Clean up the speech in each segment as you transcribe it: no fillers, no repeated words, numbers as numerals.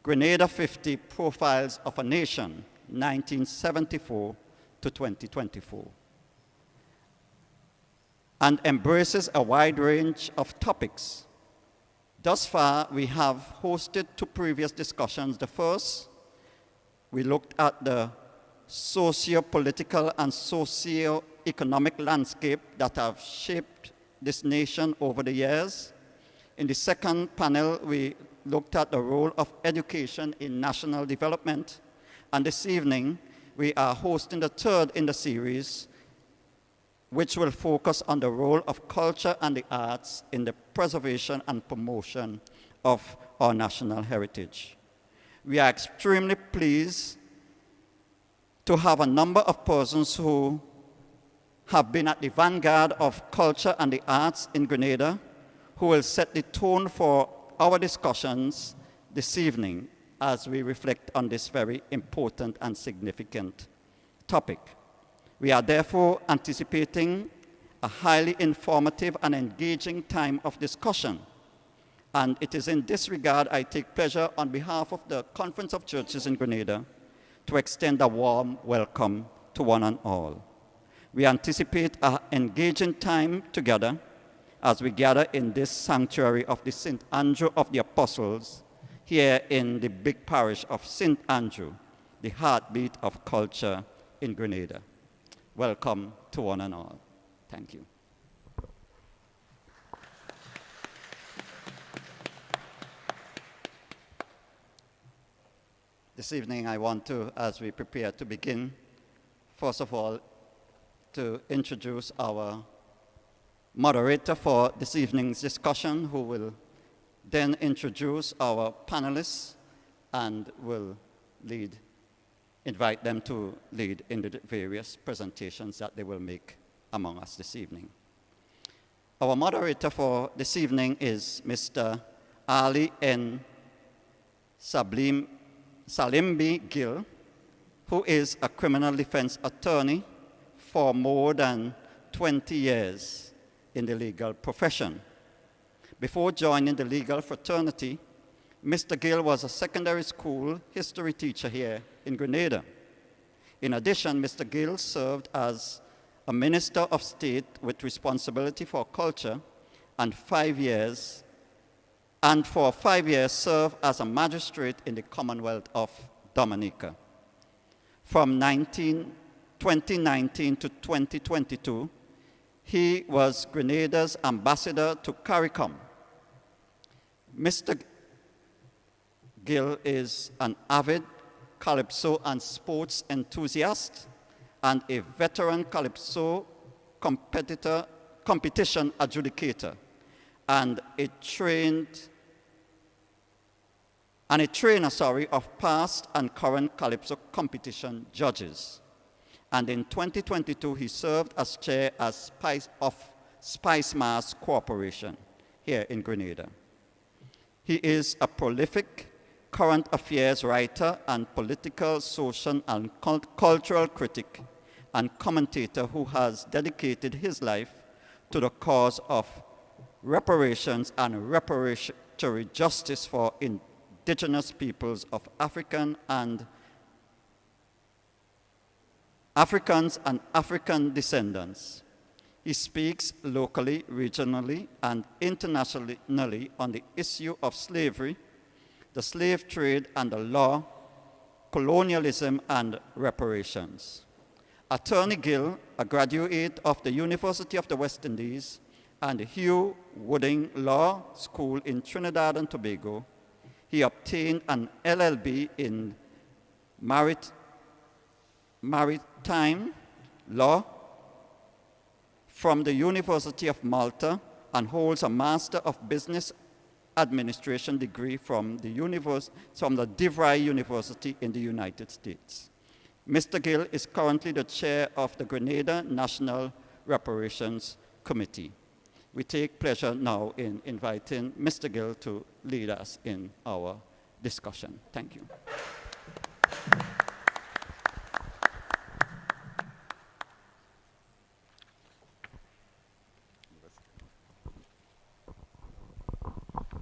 Grenada 50 Profiles of a Nation, 1974 to 2024, and embraces a wide range of topics. Thus far, we have hosted two previous discussions. The first, we looked at the socio-political and socio-economic landscape that have shaped this nation over the years. In the second panel, we looked at the role of education in national development. And this evening, we are hosting the third in the series, which will focus on the role of culture and the arts in the preservation and promotion of our national heritage. We are extremely pleased to have a number of persons who have been at the vanguard of culture and the arts in Grenada, who will set the tone for our discussions this evening as we reflect on this very important and significant topic. We are therefore anticipating a highly informative and engaging time of discussion. And it is in this regard I take pleasure on behalf of the Conference of Churches in Grenada to extend a warm welcome to one and all. We anticipate an engaging time together as we gather in this sanctuary of the St. Andrew of the Apostles here in the big parish of St. Andrew, the heartbeat of culture in Grenada. Welcome to one and all. Thank you. This evening I want to, as we prepare to begin, first of all, to introduce our moderator for this evening's discussion, who will then introduce our panelists and will invite them to lead in the various presentations that they will make among us this evening. Our moderator for this evening is Mr. Ali N. Salimbi Gill, who is a criminal defense attorney for more than 20 years in the legal profession. Before joining the legal fraternity, Mr. Gill was a secondary school history teacher here in Grenada. In addition, Mr. Gill served as a Minister of State with responsibility for culture and for 5 years served as a magistrate in the Commonwealth of Dominica. From 2019 to 2022, he was Grenada's ambassador to CARICOM. Mr. Gill is an avid calypso and sports enthusiast and a veteran calypso competition adjudicator and a trainer of past and current calypso competition judges. And in 2022, he served as chair of Spice Mass Corporation here in Grenada. He is a prolific current affairs writer and political, social, and cultural critic and commentator who has dedicated his life to the cause of reparations and reparatory justice for indigenous peoples of Africans and African descendants. He speaks locally, regionally, and internationally on the issue of slavery, the slave trade and the law, colonialism, and reparations. Attorney Gill, a graduate of the University of the West Indies and the Hugh Wooding Law School in Trinidad and Tobago, he obtained an LLB in maritime law from the University of Malta and holds a Master of Business Administration degree from the DeVry University in the United States. Mr. Gill is currently the chair of the Grenada National Reparations Committee. We take pleasure now in inviting Mr. Gill to lead us in our discussion. Thank you.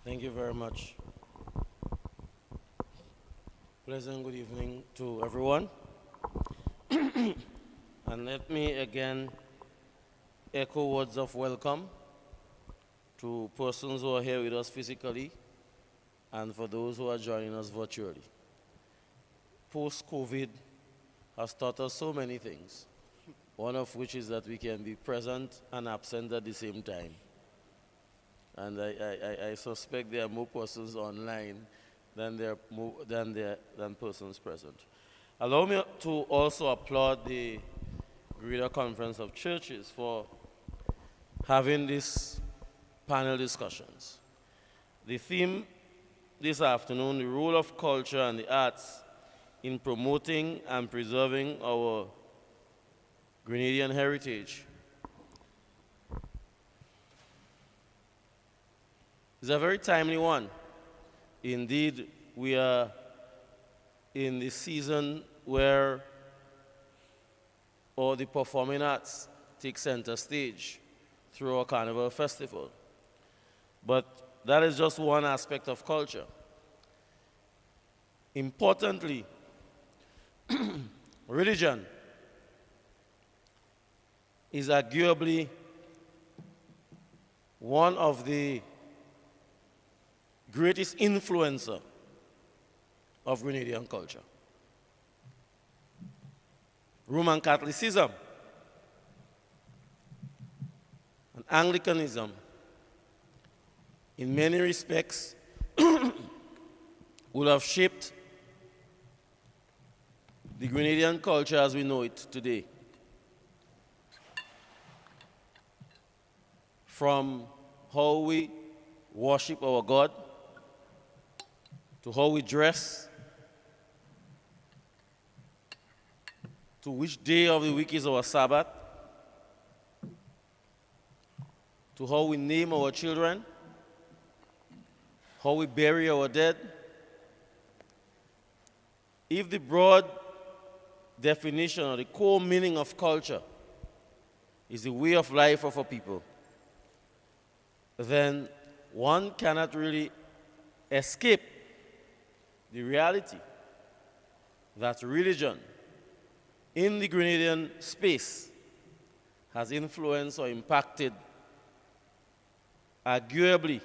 Thank you very much. Pleasant good evening to everyone. And let me again echo words of welcome to persons who are here with us physically and for those who are joining us virtually. Post-COVID has taught us so many things, one of which is that we can be present and absent at the same time. And I suspect there are more persons online than persons present. Allow me to also applaud the Greater Conference of Churches for having these panel discussions. The theme this afternoon, the role of culture and the arts in promoting and preserving our Grenadian heritage, is a very timely one. Indeed, we are in the season where all the performing arts take center stage through our Carnival Festival. But that is just one aspect of culture. Importantly, religion is arguably one of the greatest influencer of Grenadian culture. Roman Catholicism and Anglicanism, in many respects, would have shaped the Grenadian culture as we know it today. From how we worship our God, to how we dress, to which day of the week is our Sabbath, to how we name our children, how we bury our dead. If the broad definition or the core meaning of culture is the way of life of a people, then one cannot really escape the reality that religion in the Grenadian space has influenced or impacted, arguably,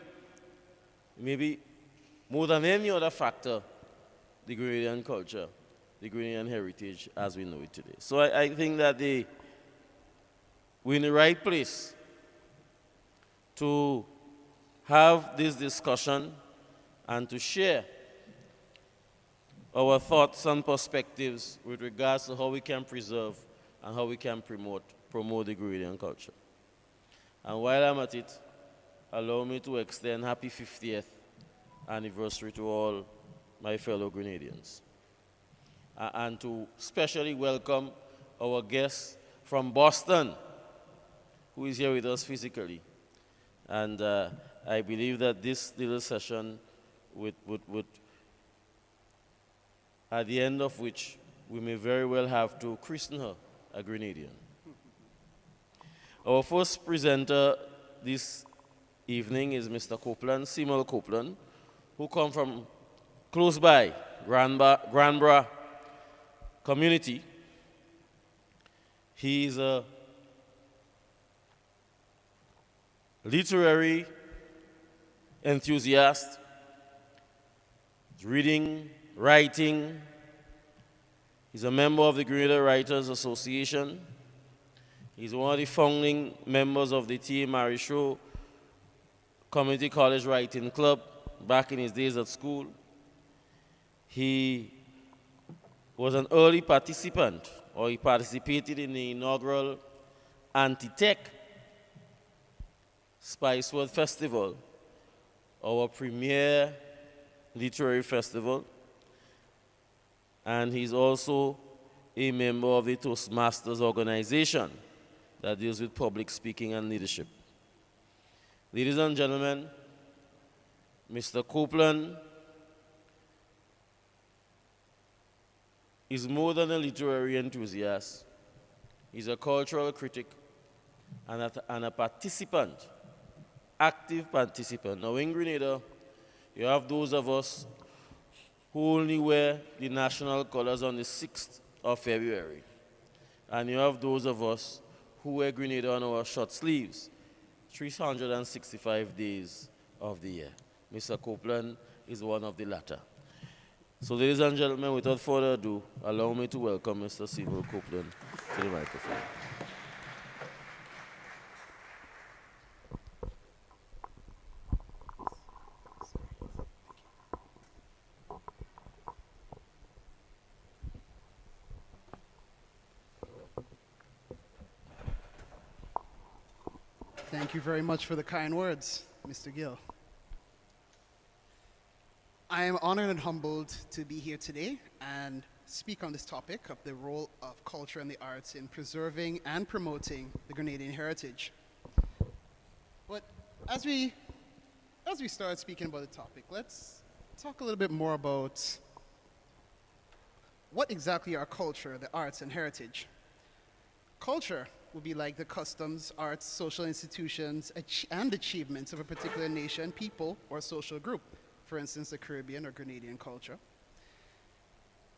maybe more than any other factor, the Grenadian culture, the Grenadian heritage as we know it today. So I think that we're in the right place to have this discussion and to share our thoughts and perspectives with regards to how we can preserve and how we can promote the Grenadian culture. And while I'm at it, allow me to extend happy 50th anniversary to all my fellow Grenadians. And to specially welcome our guest from Boston, who is here with us physically. And I believe that this little session would at the end of which we may very well have to christen her a Grenadian. Our first presenter this evening is Mr. Copeland, Seymour Copeland, who come from close by, Granbra community. He is a literary enthusiast, reading, writing. He's a member of the Grenadian Writers Association. He's one of the founding members of the T. Marichaud Community College Writing Club back in his days at school. He was an early participant, or he participated in the inaugural Anti-Tech Spiceworld Festival, our premier literary festival. And he's also a member of the Toastmasters organization that deals with public speaking and leadership. Ladies and gentlemen, Mr. Copeland is more than a literary enthusiast. He's a cultural critic and a participant, active participant. Now in Grenada, you have those of us who only wear the national colors on the 6th of February. And you have those of us who wear Grenada on our short sleeves, 365 days of the year. Mr. Copeland is one of the latter. So ladies and gentlemen, without further ado, allow me to welcome Mr. Seymour Copeland to the microphone. Thank you very much for the kind words, Mr. Gill. I am honored and humbled to be here today and speak on this topic of the role of culture and the arts in preserving and promoting the Grenadian heritage. But as we start speaking about the topic, let's talk a little bit more about what exactly are culture, the arts, and heritage. Culture would be like the customs, arts, social institutions, and achievements of a particular nation, people, or social group. For instance, the Caribbean or Grenadian culture.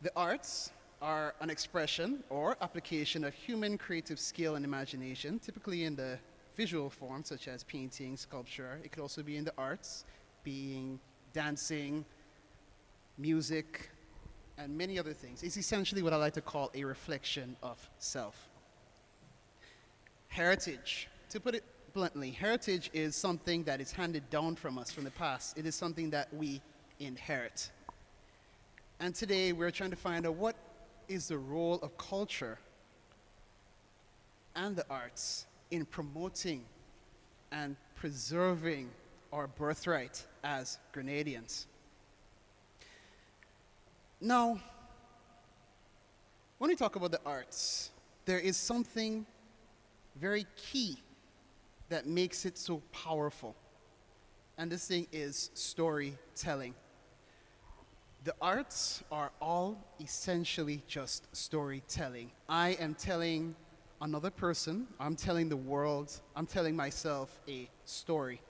The arts are an expression or application of human creative skill and imagination, typically in the visual form, such as painting, sculpture. It could also be in the arts, being dancing, music, and many other things. It's essentially what I like to call a reflection of self. Heritage, to put it bluntly, heritage is something that is handed down from us from the past. It is something that we inherit. And today we're trying to find out what is the role of culture and the arts in promoting and preserving our birthright as Grenadians. Now, when we talk about the arts, there is something very key that makes it so powerful. And this thing is storytelling. The arts are all essentially just storytelling. I am telling another person, I'm telling the world, I'm telling myself a story.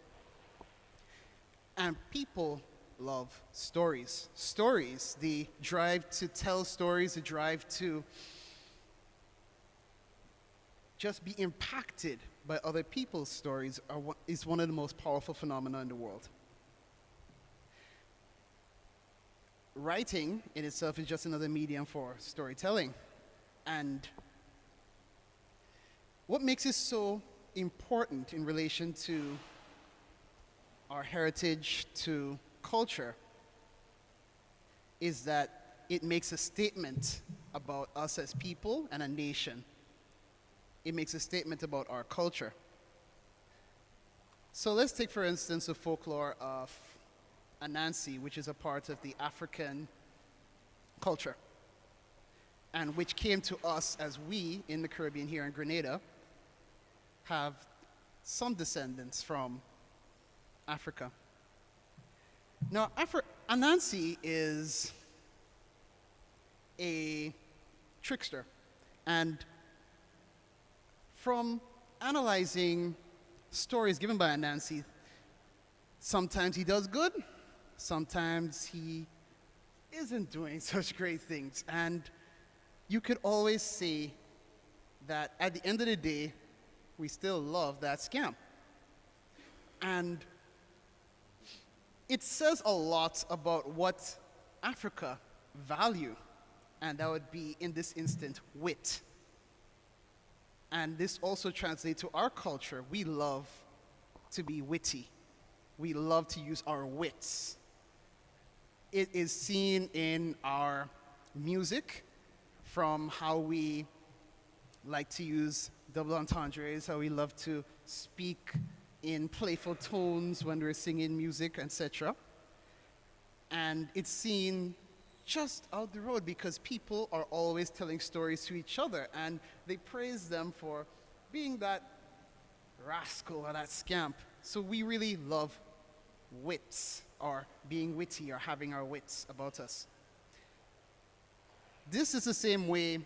And people love stories. Stories, the drive to tell stories, the drive to just be impacted by other people's stories is one of the most powerful phenomena in the world. Writing in itself is just another medium for storytelling. And what makes it so important in relation to our heritage, to culture, is that it makes a statement about us as people and a nation. It makes a statement about our culture. So let's take, for instance, the folklore of Anansi, which is a part of the African culture, and which came to us as we, in the Caribbean here in Grenada, have some descendants from Africa. Now, Anansi is a trickster, and from analyzing stories given by Anansi, sometimes he does good, sometimes he isn't doing such great things. And you could always say that at the end of the day, we still love that scam. And it says a lot about what Africa value, and that would be, in this instant, wit. And this also translates to our culture. We love to be witty. We love to use our wits. It is seen in our music, from how we like to use double entendres, how we love to speak in playful tones when we're singing music, etc. And it's seen just out the road because people are always telling stories to each other, and they praise them for being that rascal or that scamp. So we really love wits, or being witty, or having our wits about us. This is the same way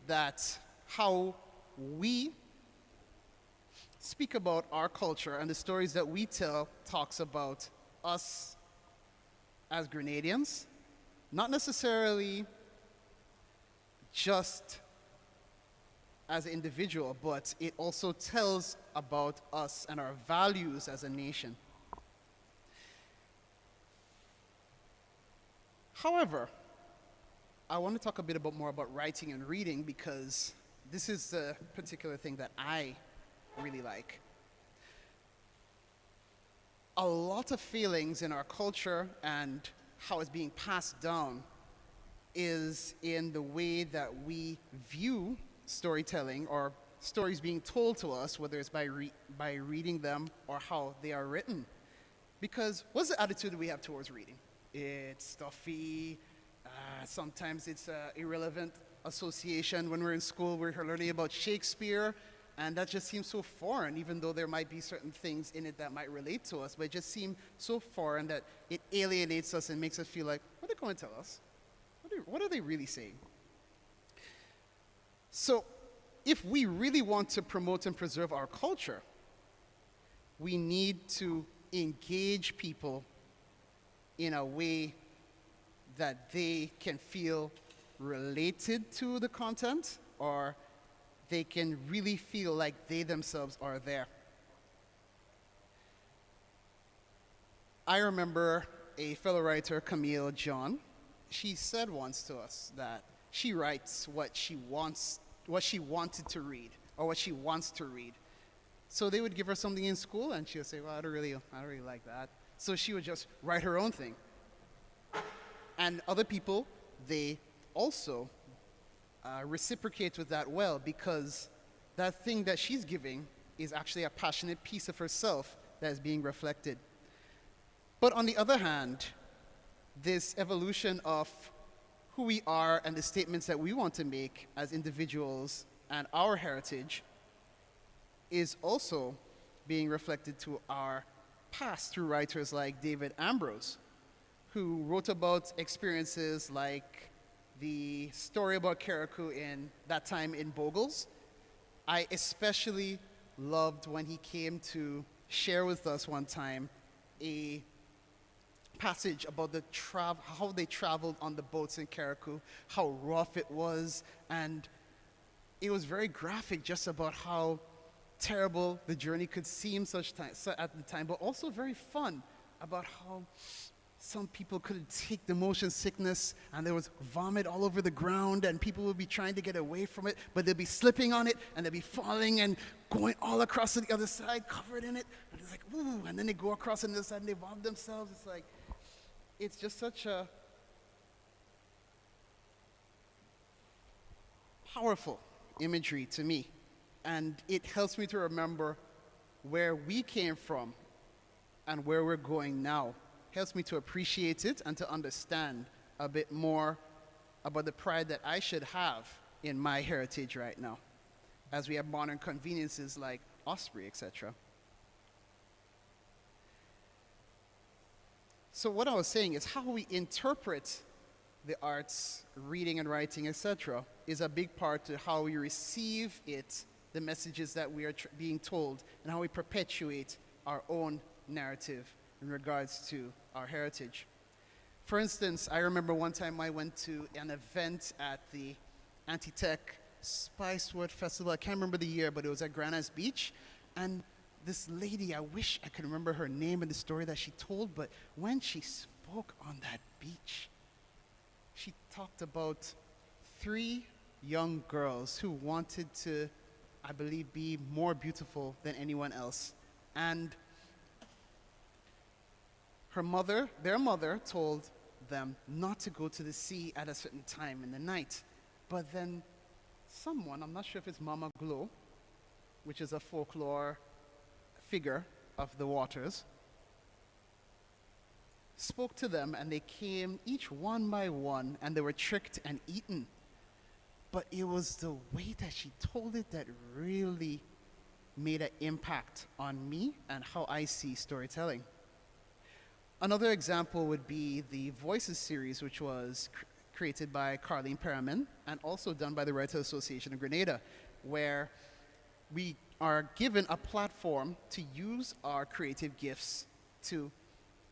that how we speak about our culture and the stories that we tell talks about us as Grenadians not necessarily just as an individual, but it also tells about us and our values as a nation. However, I want to talk a bit more about writing and reading because this is the particular thing that I really like. A lot of feelings in our culture and how it's being passed down is in the way that we view storytelling or stories being told to us, whether it's by reading them or how they are written. Because what's the attitude that we have towards reading? It's stuffy. Sometimes it's irrelevant association. When we're in school, we're learning about Shakespeare, and that just seems so foreign, even though there might be certain things in it that might relate to us, but it just seems so foreign that it alienates us and makes us feel like, what are they going to tell us? What are they really saying? So if we really want to promote and preserve our culture, we need to engage people in a way that they can feel related to the content, or they can really feel like they themselves are there. I remember a fellow writer, Camille John. She said once to us that she writes what she wanted to read, or what she wants to read. So they would give her something in school, and she would say, well, I don't really like that. So she would just write her own thing. And other people, they also reciprocate with that well, because that thing that she's giving is actually a passionate piece of herself that is being reflected. But on the other hand, this evolution of who we are and the statements that we want to make as individuals and our heritage is also being reflected to our past through writers like David Ambrose, who wrote about experiences like the story about Karakou in that time in Bogles. I especially loved when he came to share with us one time a passage about how they traveled on the boats in Karakou, how rough it was, and it was very graphic just about how terrible the journey could seem at the time, but also very fun about how some people couldn't take the motion sickness, and there was vomit all over the ground, and people would be trying to get away from it, but they'd be slipping on it, and they'd be falling and going all across to the other side, covered in it, and it's like, ooh, and then they go across on the other side and they vomit themselves. It's like, it's just such a powerful imagery to me, and it helps me to remember where we came from and where we're going now. Helps me to appreciate it and to understand a bit more about the pride that I should have in my heritage right now, as we have modern conveniences like Osprey, etc. So what I was saying is how we interpret the arts, reading and writing, etc., is a big part to how we receive it, the messages that we are being told, and how we perpetuate our own narrative in regards to our heritage. For instance, I remember one time I went to an event at the Anti-Tech Spicewood Festival. I can't remember the year, but it was at Granite Beach. And this lady, I wish I could remember her name and the story that she told, but when she spoke on that beach, she talked about 3 young girls who wanted to, I believe, be more beautiful than anyone else. And their mother told them not to go to the sea at a certain time in the night. But then someone, I'm not sure if it's Mama Glow, which is a folklore figure of the waters, spoke to them, and they came each one by one, and they were tricked and eaten. But it was the way that she told it that really made an impact on me and how I see storytelling. Another example would be the Voices series, which was created by Carleen Perriman and also done by the Writers Association of Grenada, where we are given a platform to use our creative gifts to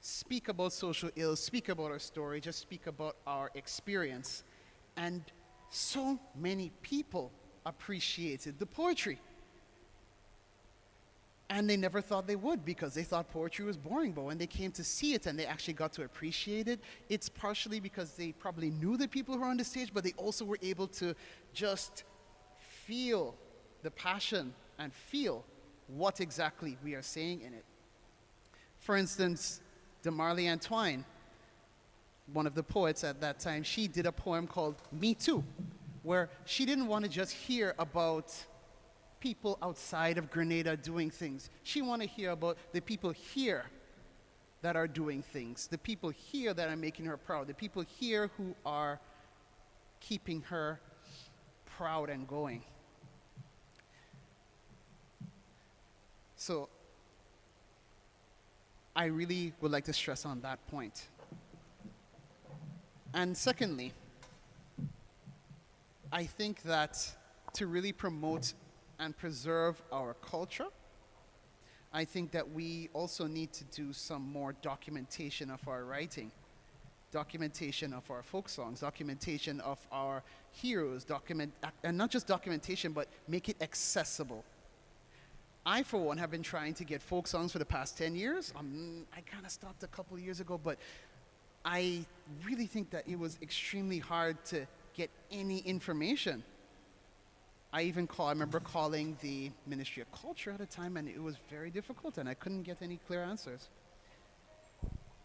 speak about social ills, speak about our story, just speak about our experience. And so many people appreciated the poetry. And they never thought they would, because they thought poetry was boring. But when they came to see it and they actually got to appreciate it, it's partially because they probably knew the people who were on the stage, but they also were able to just feel the passion and feel what exactly we are saying in it. For instance, Marley Antoine, one of the poets at that time, she did a poem called Me Too, where she didn't want to just hear about people outside of Grenada doing things. She wanted to hear about the people here that are doing things, the people here that are making her proud, the people here who are keeping her proud and going. So I really would like to stress on that point. And secondly, I think that to really promote and preserve our culture, I think that we also need to do some more documentation of our writing, documentation of our folk songs, documentation of our heroes, and not just documentation, but make it accessible. I, for one, have been trying to get folk songs for the past 10 years. I kind of stopped a couple years ago, but I really think that it was extremely hard to get any information. I remember calling the Ministry of Culture at a time, and it was very difficult, and I couldn't get any clear answers.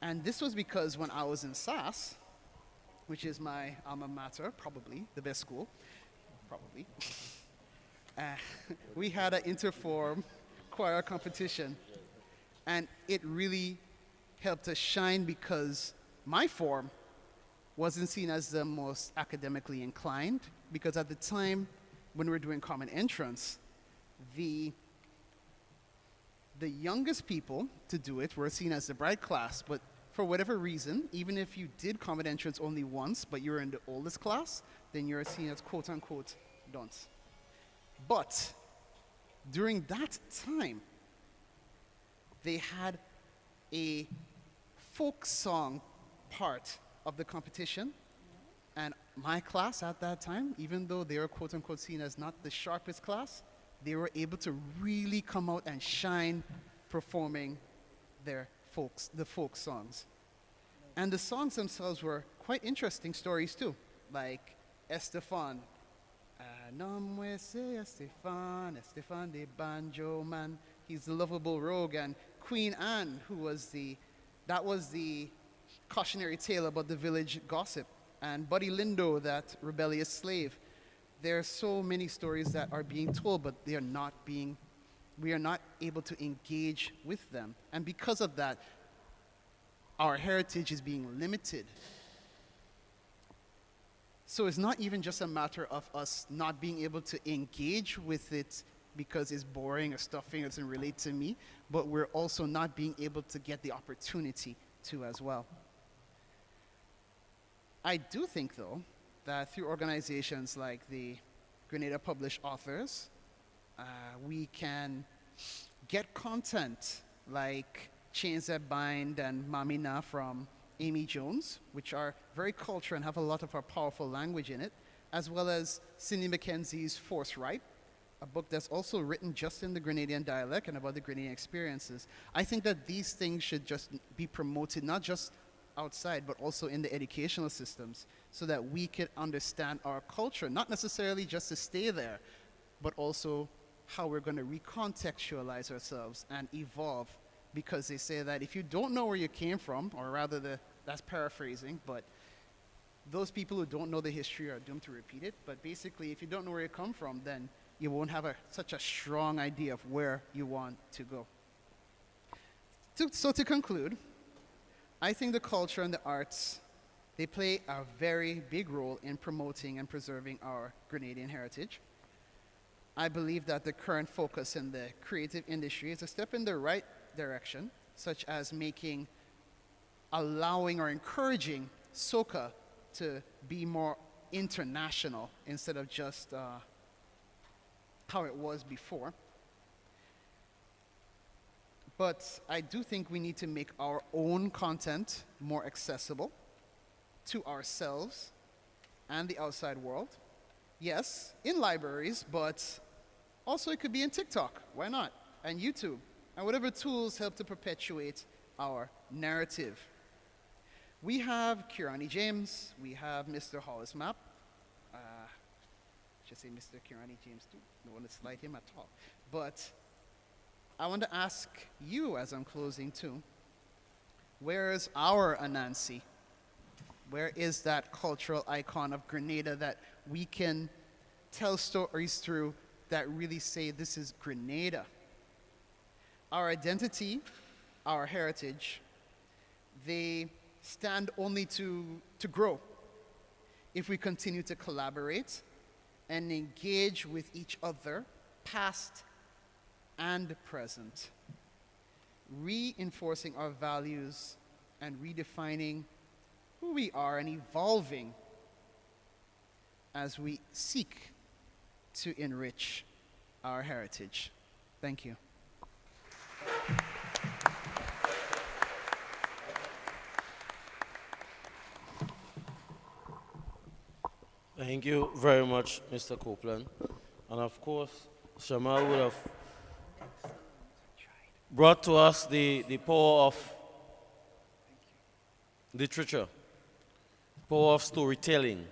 And this was because when I was in SAS, which is my alma mater, probably the best school, probably, we had an interform choir competition, and it really helped us shine because my form wasn't seen as the most academically inclined, because at the time when we were doing common entrance, the youngest people to do it were seen as the bright class, but for whatever reason, even if you did common entrance only once, but you were in the oldest class, then you're seen as quote-unquote dunce. But during that time, they had a folk song part of the competition, and my class at that time, even though they were quote-unquote seen as not the sharpest class, they were able to really come out and shine performing the folk songs. And the songs themselves were quite interesting stories too, like Estefan, Nomwe se Estefan the banjo man, he's the lovable rogue, and Queen Anne, that was the cautionary tale about the village gossip, and Buddy Lindo, that rebellious slave. There are so many stories that are being told, but we are not able to engage with them. And because of that, our heritage is being limited. So it's not even just a matter of us not being able to engage with it because it's boring or stuffing or doesn't relate to me, but we're also not being able to get the opportunity to as well. I do think, though, that through organizations like the Grenada Published Authors, we can get content like Chains That Bind and Mamina from Amy Jones, which are very cultural and have a lot of our powerful language in it, as well as Cindy Mackenzie's Force Ripe, a book that's also written just in the Grenadian dialect and about the Grenadian experiences. I think that these things should just be promoted, not just outside, but also in the educational systems, so that we can understand our culture, not necessarily just to stay there, but also how we're going to recontextualize ourselves and evolve. Because they say that if you don't know where you came from, or rather that's paraphrasing, but those people who don't know the history are doomed to repeat it. But basically, if you don't know where you come from, then you won't have such a strong idea of where you want to go. So to conclude, I think the culture and the arts, they play a very big role in promoting and preserving our Grenadian heritage. I believe that the current focus in the creative industry is a step in the right direction, such as allowing or encouraging soca to be more international instead of just how it was before. But I do think we need to make our own content more accessible to ourselves and the outside world. Yes, in libraries, but also it could be in TikTok, why not? And YouTube, and whatever tools help to perpetuate our narrative. We have Kirani James, we have Mr. Hollis Map. I should say Mr. Kirani James too, don't want to slight him at all. But I want to ask you as I'm closing too, where is our Anansi? Where is that cultural icon of Grenada that we can tell stories through that really say this is Grenada? Our identity, our heritage, they stand only to grow if we continue to collaborate and engage with each other, past and present, reinforcing our values and redefining who we are and evolving as we seek to enrich our heritage. Thank you. Thank you very much, Mr. Copeland. And of course, Shamal would have brought to us the power of literature, power of storytelling.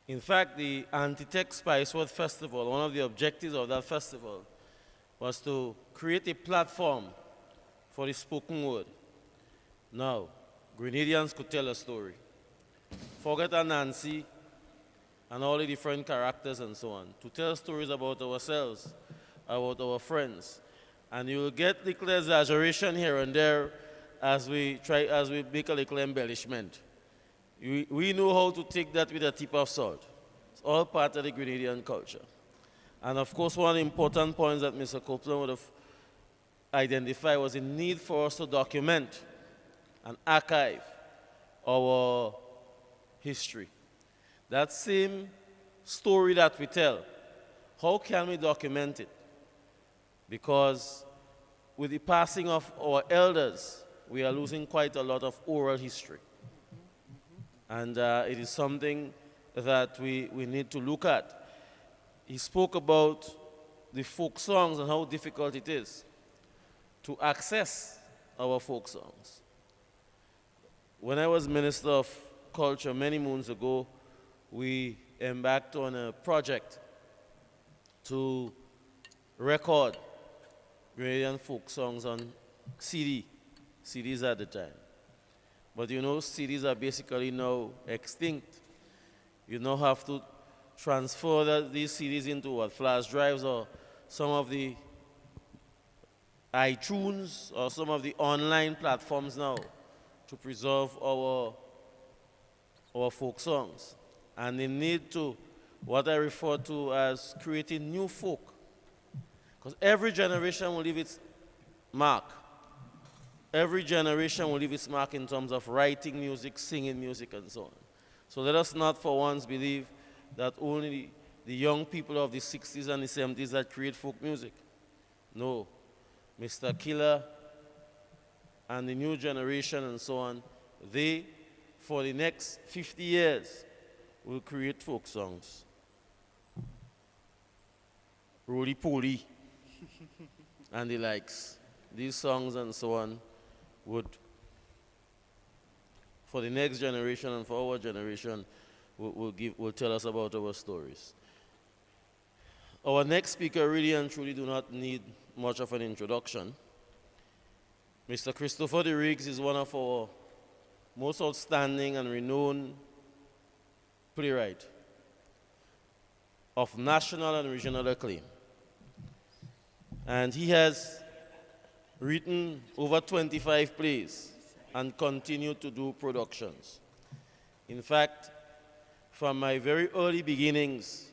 In fact, the Anti-Tech Spiceworth Festival, one of the objectives of that festival was to create a platform for the spoken word. Now, Grenadians could tell a story. Forget Nancy and all the different characters and so on, to tell stories about ourselves, about our friends. And you will get little exaggeration here and there as we make a little embellishment. We know how to take that with a tip of salt. It's all part of the Grenadian culture. And of course, one important point that Mr. Copeland would have identified was the need for us to document and archive our history. That same story that we tell, how can we document it? Because with the passing of our elders, we are losing quite a lot of oral history. And it is something that we need to look at. He spoke about the folk songs and how difficult it is to access our folk songs. When I was Minister of Culture many moons ago, we embarked on a project to record Grenadian folk songs on CDs at the time. But you know, CDs are basically now extinct. You now have to transfer these CDs into what, flash drives or some of the iTunes or some of the online platforms now to preserve our folk songs. And they need to, what I refer to as creating new folk. Because every generation will leave its mark. Every generation will leave its mark in terms of writing music, singing music, and so on. So let us not for once believe that only the young people of the 60s and the 70s that create folk music. No. Mr. Killer and the new generation and so on, they, for the next 50 years, will create folk songs. Roly Poly and the likes. These songs and so on would, for the next generation and for our generation, will tell us about our stories. Our next speaker really and truly do not need much of an introduction. Mr. Christopher de Riggs is one of our most outstanding and renowned playwright of national and regional acclaim. And he has written over 25 plays and continued to do productions. In fact, from my very early beginnings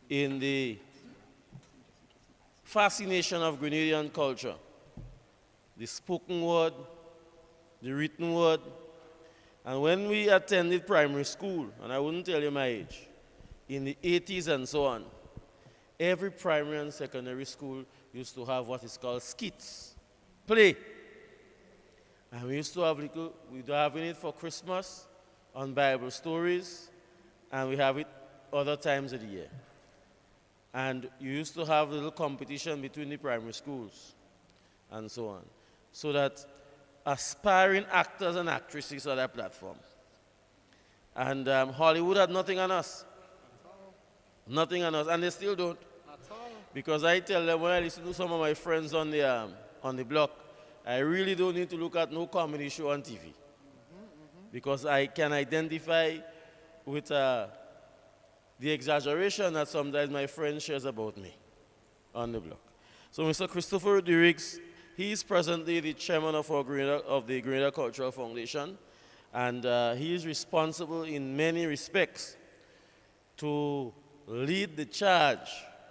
in the fascination of Grenadian culture, the spoken word, the written word, and when we attended primary school, and I wouldn't tell you my age, in the 80s and so on, every primary and secondary school used to have what is called skits, play. And we used to have we'd have it for Christmas, on Bible stories, and we have it other times of the year. And you used to have a little competition between the primary schools and so on, so that aspiring actors and actresses on that platform. And Hollywood had nothing on us. Nothing on us, and they still don't. Because I tell them, when I listen to some of my friends on the block, I really don't need to look at no comedy show on TV. Because I can identify with the exaggeration that sometimes my friend shares about me on the block. So Mr. Christopher Rodriguez, he is presently the chairman of the Grenadian Cultural Foundation, and he is responsible in many respects to lead the charge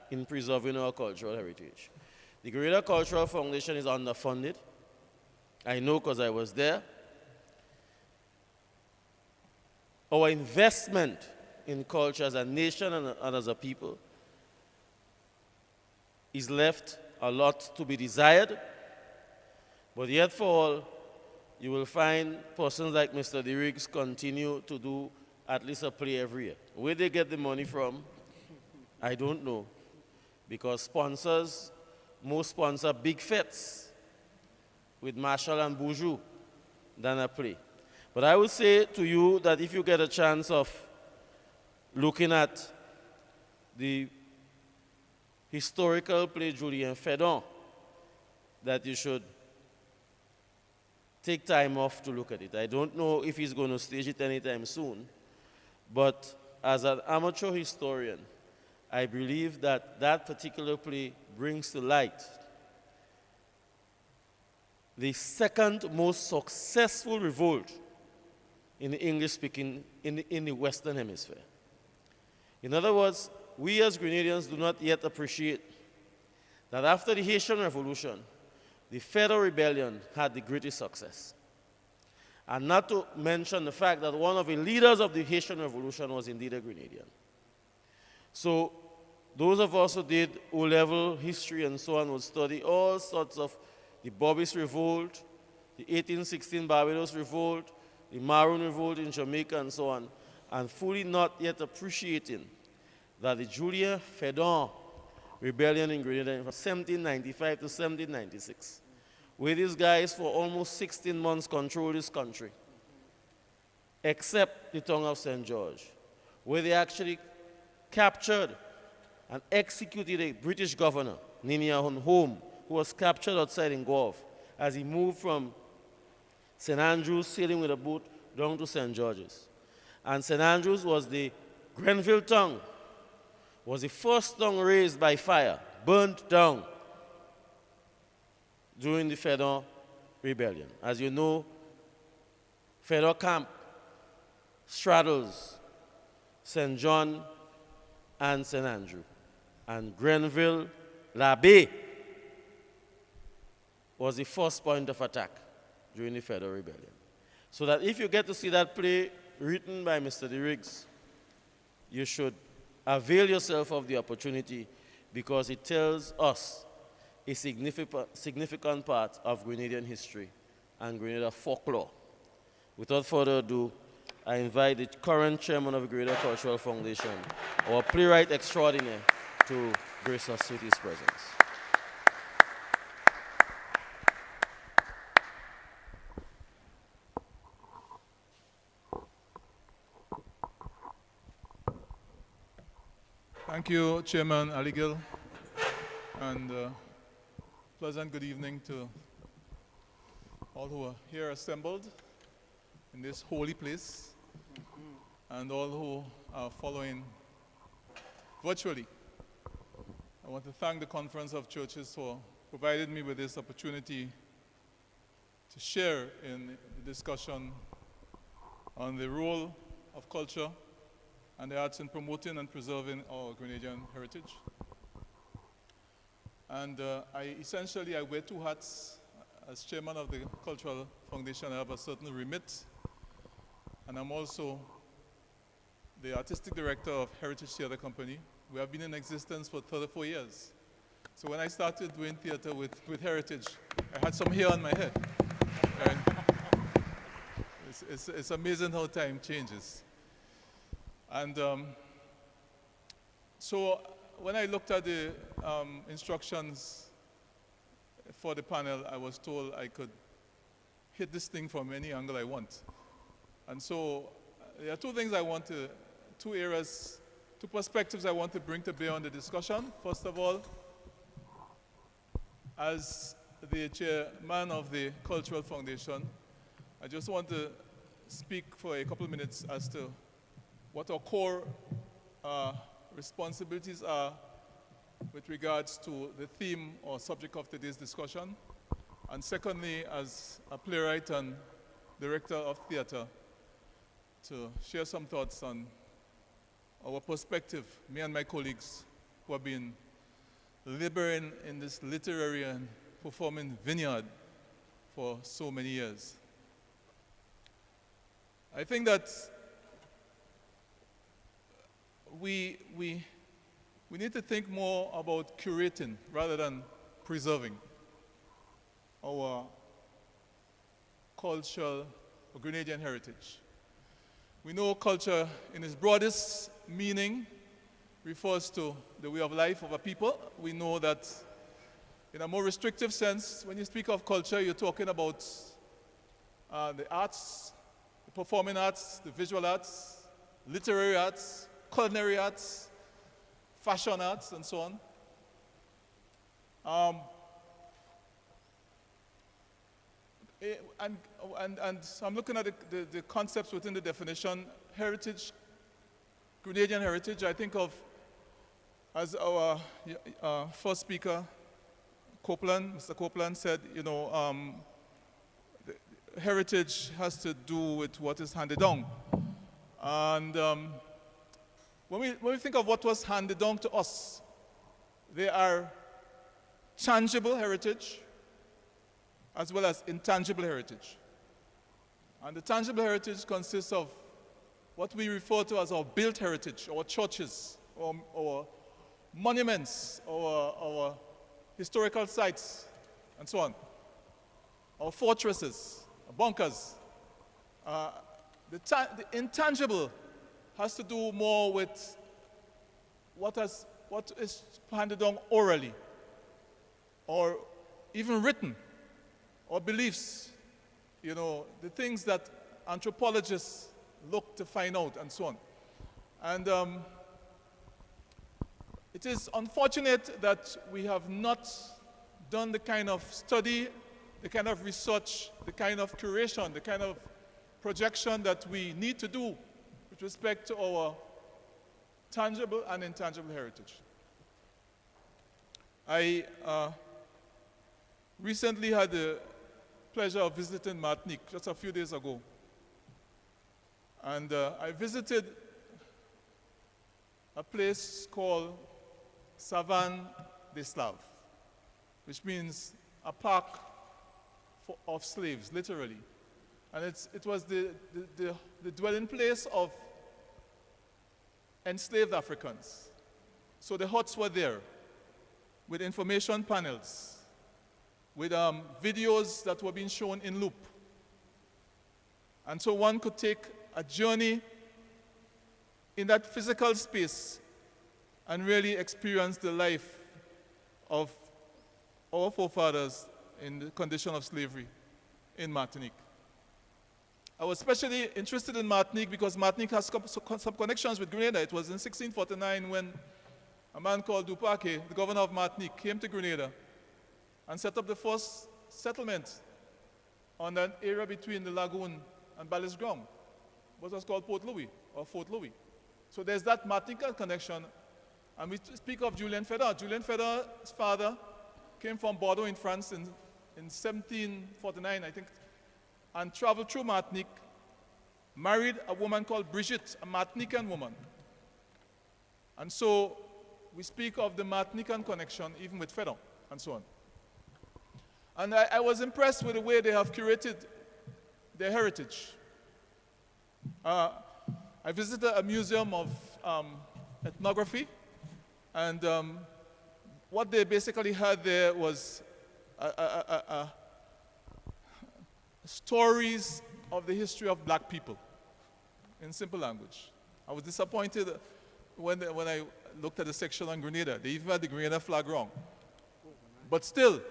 in preserving our cultural heritage. The Grenadian Cultural Foundation is underfunded. I know because I was there. Our investment in culture as a nation and as a people is left a lot to be desired, but yet for all, you will find persons like Mr. Rodriguez continue to do at least a play every year. Where they get the money from, I don't know, because sponsors, most sponsor big fetes with Marshall and Bourgeois than a play. But I would say to you that if you get a chance of looking at the historical play Julien Fedon, that you should take time off to look at it. I don't know if he's going to stage it anytime soon, but as an amateur historian, I believe that that particular play brings to light the second most successful revolt in the English-speaking, in the Western Hemisphere. In other words, we as Grenadians do not yet appreciate that after the Haitian Revolution, the Federal Rebellion had the greatest success. And not to mention the fact that one of the leaders of the Haitian Revolution was indeed a Grenadian. So those of us who did O-level history and so on would study all sorts of the Bobby's Revolt, the 1816 Barbados Revolt, the Maroon Revolt in Jamaica and so on, and fully not yet appreciating that the Julien Fedon rebellion in Grenada from 1795 to 1796, where these guys for almost 16 months controlled this country, except the tongue of St. George, where they actually captured and executed a British governor, Ninian Home, who was captured outside in Guelph as he moved from St. Andrews, sailing with a boat down to St. George's. And St. Andrews was the Grenville tongue, was the first tongue raised by fire, burnt down during the Fedon Rebellion. As you know, Fedon Camp straddles St. John and St. Andrew. And Grenville, l'Abbé, was the first point of attack during the Federal Rebellion. So that if you get to see that play written by Mr. Rodriguez, you should avail yourself of the opportunity, because it tells us a significant part of Grenadian history and Grenada folklore. Without further ado, I invite the current chairman of the Grenada Cultural Foundation, our playwright extraordinaire, to grace us with his presence. Thank you, Chairman Aligil, and pleasant good evening to all who are here assembled in this holy place, and all who are following virtually. I want to thank the Conference of Churches for providing me with this opportunity to share in the discussion on the role of culture and the arts in promoting and preserving our Grenadian heritage. And I wear two hats. As chairman of the Cultural Foundation, I have a certain remit, and I'm also the artistic director of Heritage Theatre Company. We have been in existence for 34 years. So when I started doing theater with heritage, I had some hair on my head. And it's amazing how time changes. And so when I looked at the instructions for the panel, I was told I could hit this thing from any angle I want. And so there are two things two areas, two perspectives I want to bring to bear on the discussion. First of all, as the chairman of the Cultural Foundation, I just want to speak for a couple of minutes as to what our core responsibilities are with regards to the theme or subject of today's discussion. And secondly, as a playwright and director of theater, to share some thoughts on our perspective, me and my colleagues who have been laboring in this literary and performing vineyard for so many years. I think that we need to think more about curating rather than preserving our cultural or Grenadian heritage. We know culture in its broadest meaning refers to the way of life of a people. We know that in a more restrictive sense, when you speak of culture, you're talking about the arts, the performing arts, the visual arts, literary arts, culinary arts, fashion arts, and so on. And so I'm looking at the concepts within the definition. Heritage, Grenadian heritage, I think of, as our first speaker, Mr. Copeland said, heritage has to do with what is handed down. And when we think of what was handed down to us, there are tangible heritage as well as intangible heritage. And the tangible heritage consists of what we refer to as our built heritage, our churches, our monuments, our historical sites, and so on. Our fortresses, our bunkers. The intangible has to do more with what is handed down orally, or even written, or beliefs, the things that anthropologists look to find out, and so on. And it is unfortunate that we have not done the kind of study, the kind of research, the kind of curation, the kind of projection that we need to do with respect to our tangible and intangible heritage. I recently had the pleasure of visiting Martinique just a few days ago. And I visited a place called Savane des Slaves, which means a park of slaves, literally. And it was the dwelling place of enslaved Africans. So the huts were there with information panels, with videos that were being shown in loop. And so one could take a journey in that physical space and really experience the life of our forefathers in the condition of slavery in Martinique. I was especially interested in Martinique because Martinique has some connections with Grenada. It was in 1649 when a man called Dupaque, the governor of Martinique, came to Grenada and set up the first settlement on an area between the lagoon and Ballis Ground, what was called Port Louis, or Fort Louis. So there's that Martinican connection. And we speak of Julien Fedor. Julien Fedor's father came from Bordeaux in France in 1749, I think, and traveled through Martinique, married a woman called Brigitte, a Martinican woman. And so we speak of the Martinican connection even with Fedor, and so on. And I was impressed with the way they have curated their heritage. I visited a museum of ethnography, and what they basically had there was stories of the history of black people in simple language. I was disappointed when I looked at the section on Grenada. They even had the Grenada flag wrong. But still,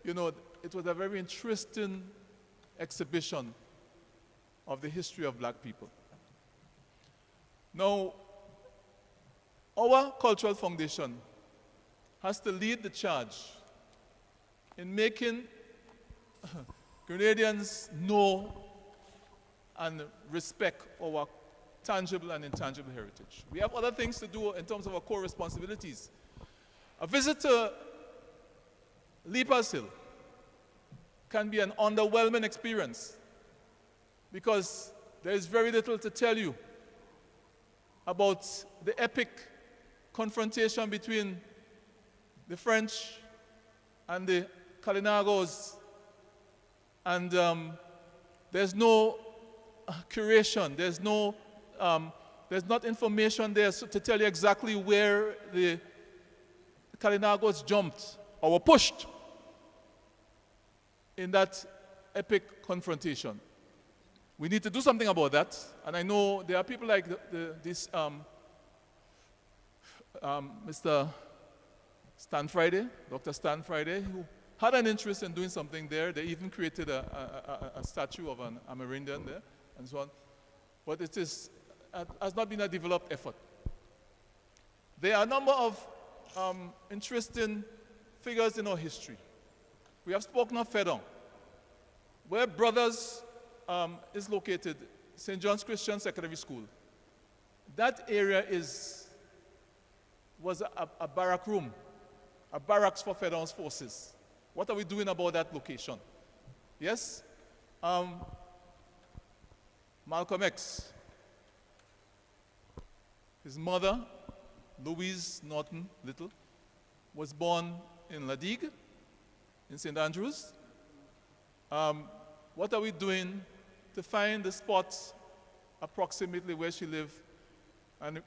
you know, it was a very interesting exhibition of the history of black people. Now, our cultural foundation has to lead the charge in making Grenadians know and respect our tangible and intangible heritage. We have other things to do in terms of our core responsibilities. A visit to Leapers Hill can be an underwhelming experience because there is very little to tell you about the epic confrontation between the French and the Kalinagos, and there's no curation, there's not information there to tell you exactly where the Kalinagos jumped or were pushed in that epic confrontation. We need to do something about that, and I know there are people like Mr. Stan Friday, Dr. Stan Friday, who had an interest in doing something there. They even created a statue of an Amerindian there, and so on. But it has not been a developed effort. There are a number of interesting figures in our history. We have spoken of Fedon, where Brothers is located, St. John's Christian Secondary School. That area was a barrack room, a barracks for Fedon's forces. What are we doing about that location? Yes? Malcolm X, his mother, Louise Norton Little, was born in Ladigue, in St. Andrews. What are we doing to find the spots approximately where she lived and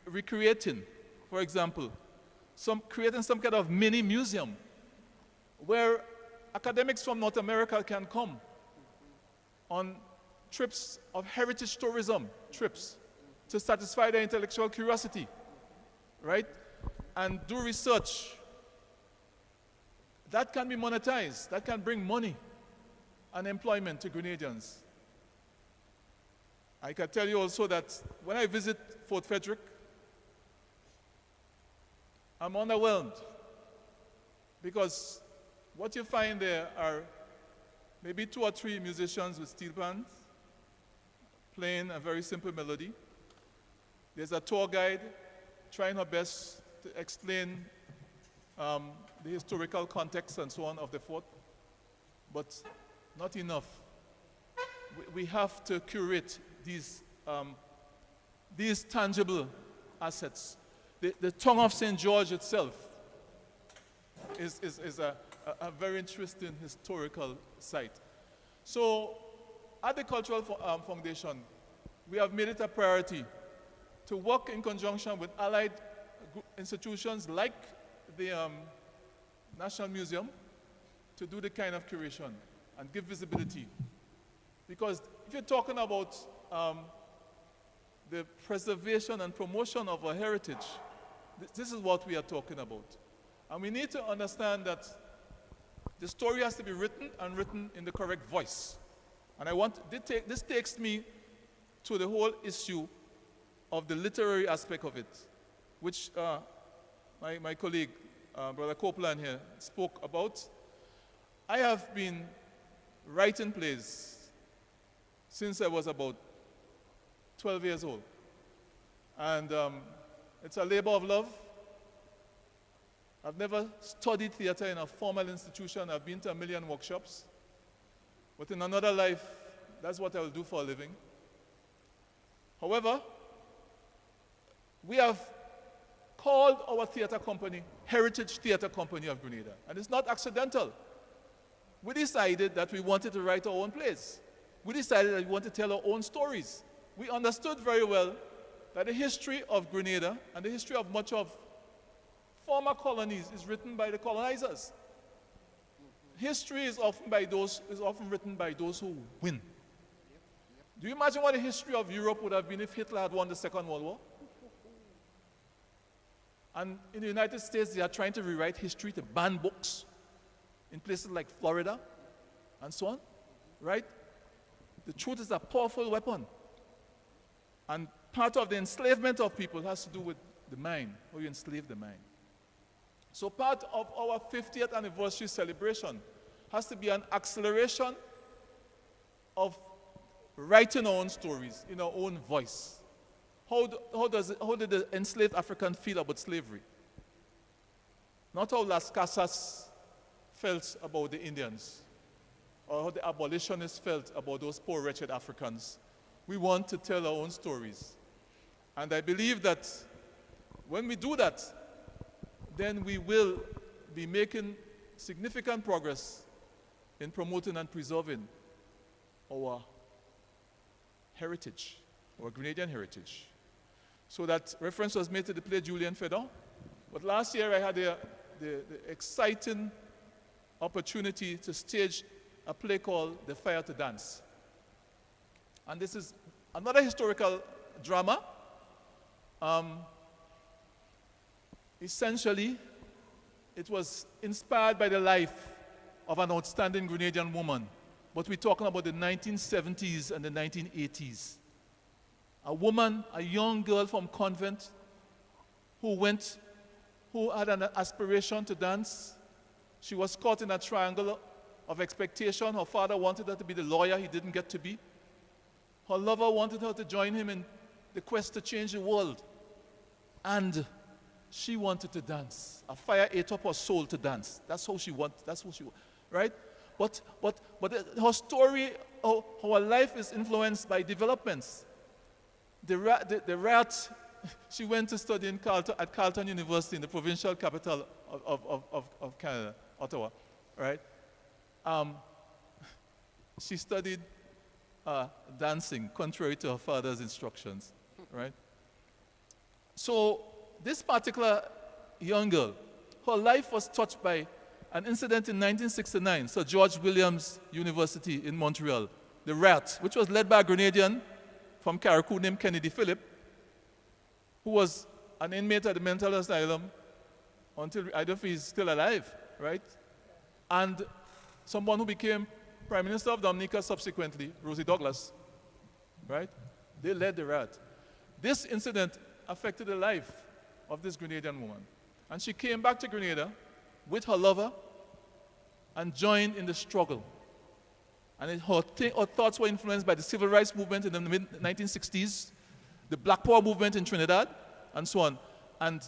recreating, for example, creating some kind of mini museum where academics from North America can come on trips of heritage tourism, trips to satisfy their intellectual curiosity, right? And do research. That can be monetized. That can bring money and employment to Grenadians. I can tell you also that when I visit Fort Frederick, I'm underwhelmed because what you find there are maybe 2 or 3 musicians with steel bands playing a very simple melody. There's a tour guide trying her best to explain the historical context and so on of the fort, but not enough. We have to curate these tangible assets. The tongue of St. George itself is a very interesting historical site. So at the Cultural Foundation, we have made it a priority to work in conjunction with allied institutions like the National Museum to do the kind of curation and give visibility. Because if you're talking about the preservation and promotion of our heritage, this is what we are talking about. And we need to understand that the story has to be written and written in the correct voice. And this takes me to the whole issue of the literary aspect of it, which my colleague, Brother Copeland here, spoke about. I have been writing plays since I was about 12 years old. And it's a labor of love. I've never studied theater in a formal institution. I've been to 1 million workshops. But in another life, that's what I will do for a living. However, we have called our theater company Heritage Theater Company of Grenada. And it's not accidental. We decided that we wanted to write our own plays. We decided that we wanted to tell our own stories. We understood very well that the history of Grenada and the history of much of former colonies is written by the colonizers. History is often written by those who win. Do you imagine what the history of Europe would have been if Hitler had won the Second World War? And in the United States, they are trying to rewrite history to ban books in places like Florida and so on, right? The truth is a powerful weapon. And part of the enslavement of people has to do with the mind, how you enslave the mind. So part of our 50th anniversary celebration has to be an acceleration of writing our own stories in our own voice. How did the enslaved African feel about slavery? Not how Las Casas felt about the Indians, or how the abolitionists felt about those poor, wretched Africans. We want to tell our own stories. And I believe that when we do that, then we will be making significant progress in promoting and preserving our heritage, our Grenadian heritage. So that reference was made to the play Julian Fedon. But last year I had the exciting opportunity to stage a play called The Fire to Dance. And this is another historical drama. Essentially, it was inspired by the life of an outstanding Grenadian woman, but we're talking about the 1970s and the 1980s. A woman, a young girl from convent who had an aspiration to dance. She was caught in a triangle of expectation. Her father wanted her to be the lawyer he didn't get to be. Her lover wanted her to join him in the quest to change the world. And she wanted to dance. A fire ate up her soul to dance. That's how she wanted, right? But her story, her life is influenced by developments. The rat, she went to study at Carleton University in the provincial capital of Canada, Ottawa, right? She studied dancing, contrary to her father's instructions, right? So this particular young girl, her life was touched by an incident in 1969, Sir George Williams University in Montreal, the Rat, which was led by a Grenadian from Carriacou named Kennedy Phillip, who was an inmate at the mental asylum until, I don't know if he's still alive, right? And someone who became Prime Minister of Dominica subsequently, Rosie Douglas, right? They led the Rat. This incident affected the life of this Grenadian woman. And she came back to Grenada with her lover and joined in the struggle. And her thoughts were influenced by the civil rights movement in the mid-1960s, the Black Power movement in Trinidad, and so on. And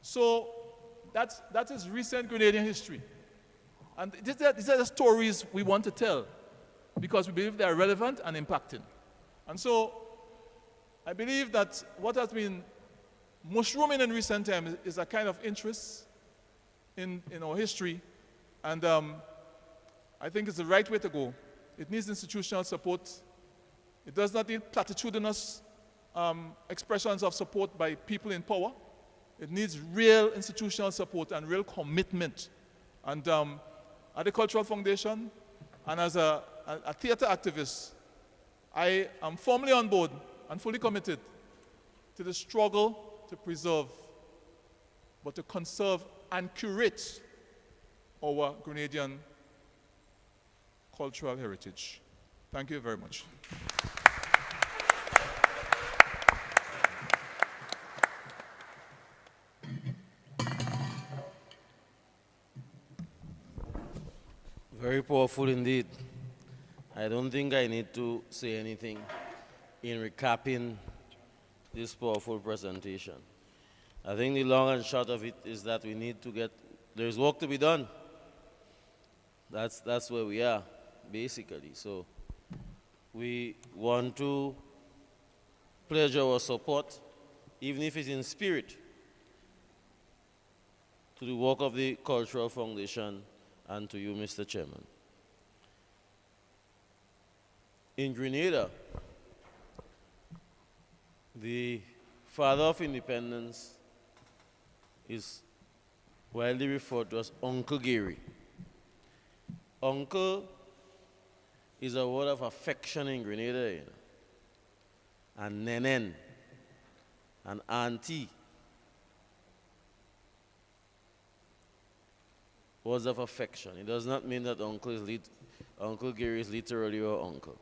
so that is recent Grenadian history. And these are the stories we want to tell because we believe they are relevant and impacting. And so I believe that what has been mushrooming in recent times is a kind of interest in our history, and I think it's the right way to go. It needs institutional support. It does not need platitudinous expressions of support by people in power. It needs real institutional support and real commitment. And at the Cultural Foundation and as a theater activist, I am firmly on board and fully committed to the struggle to preserve, but to conserve and curate our Grenadian cultural heritage. Thank you very much. Very powerful indeed. I don't think I need to say anything in recapping this powerful presentation. I think the long and short of it is that we need to there's work to be done. That's where we are, basically. So we want to pledge our support, even if it's in spirit, to the work of the Cultural Foundation and to you, Mr. Chairman. In Grenada, the father of independence is widely referred to as Uncle Gary. Uncle is a word of affection in Grenada, you know. And nenen, and auntie, words of affection. It does not mean that Uncle Gary is literally your uncle.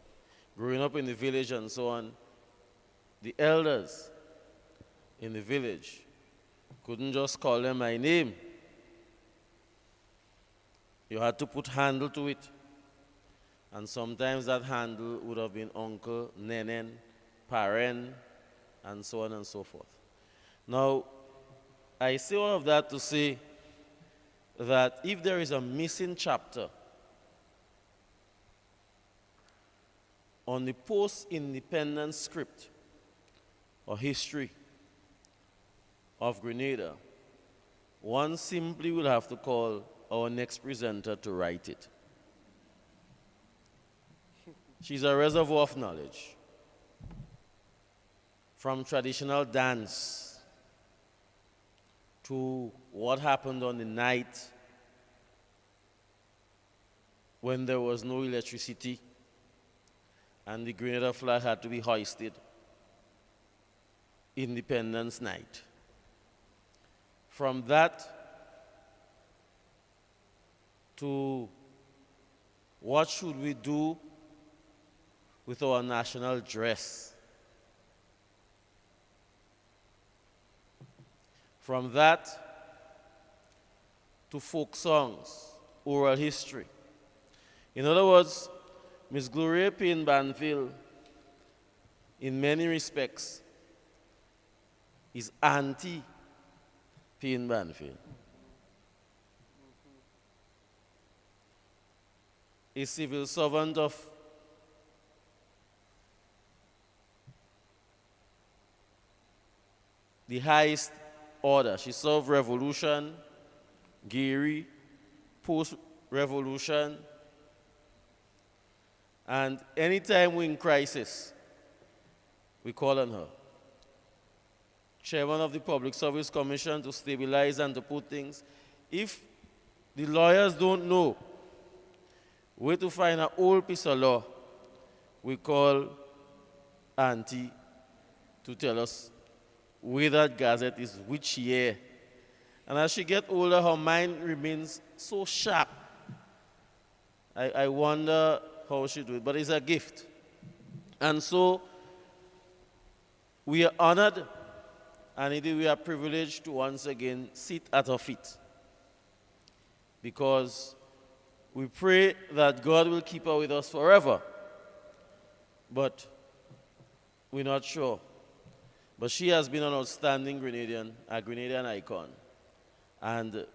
Growing up in the village and so on, the elders in the village couldn't just call them by name. You had to put handle to it. And sometimes that handle would have been uncle, nenen, paren, and so on and so forth. Now, I say all of that to say that if there is a missing chapter on the post-independence script or history of Grenada, one simply will have to call our next presenter to write it. She's a reservoir of knowledge. From traditional dance to what happened on the night when there was no electricity and the Grenada flag had to be hoisted, Independence Night. From that to what should we do with our national dress. From that to folk songs, oral history. In other words, Miss Gloria Payne Banfield, in many respects, is Auntie Payne Banfield. A civil servant of the highest order. She served revolution, Gary, post-revolution, and anytime we're in crisis, we call on her. Chairman of the Public Service Commission to stabilize and to put things. If the lawyers don't know where to find an old piece of law, we call Auntie to tell us where that gazette is, which year. And as she gets older, her mind remains so sharp. I wonder how she do it, but it's a gift. And so we are honored, and indeed we are privileged to once again sit at her feet. Because we pray that God will keep her with us forever. But we're not sure. But she has been an outstanding Grenadian, a Grenadian icon. And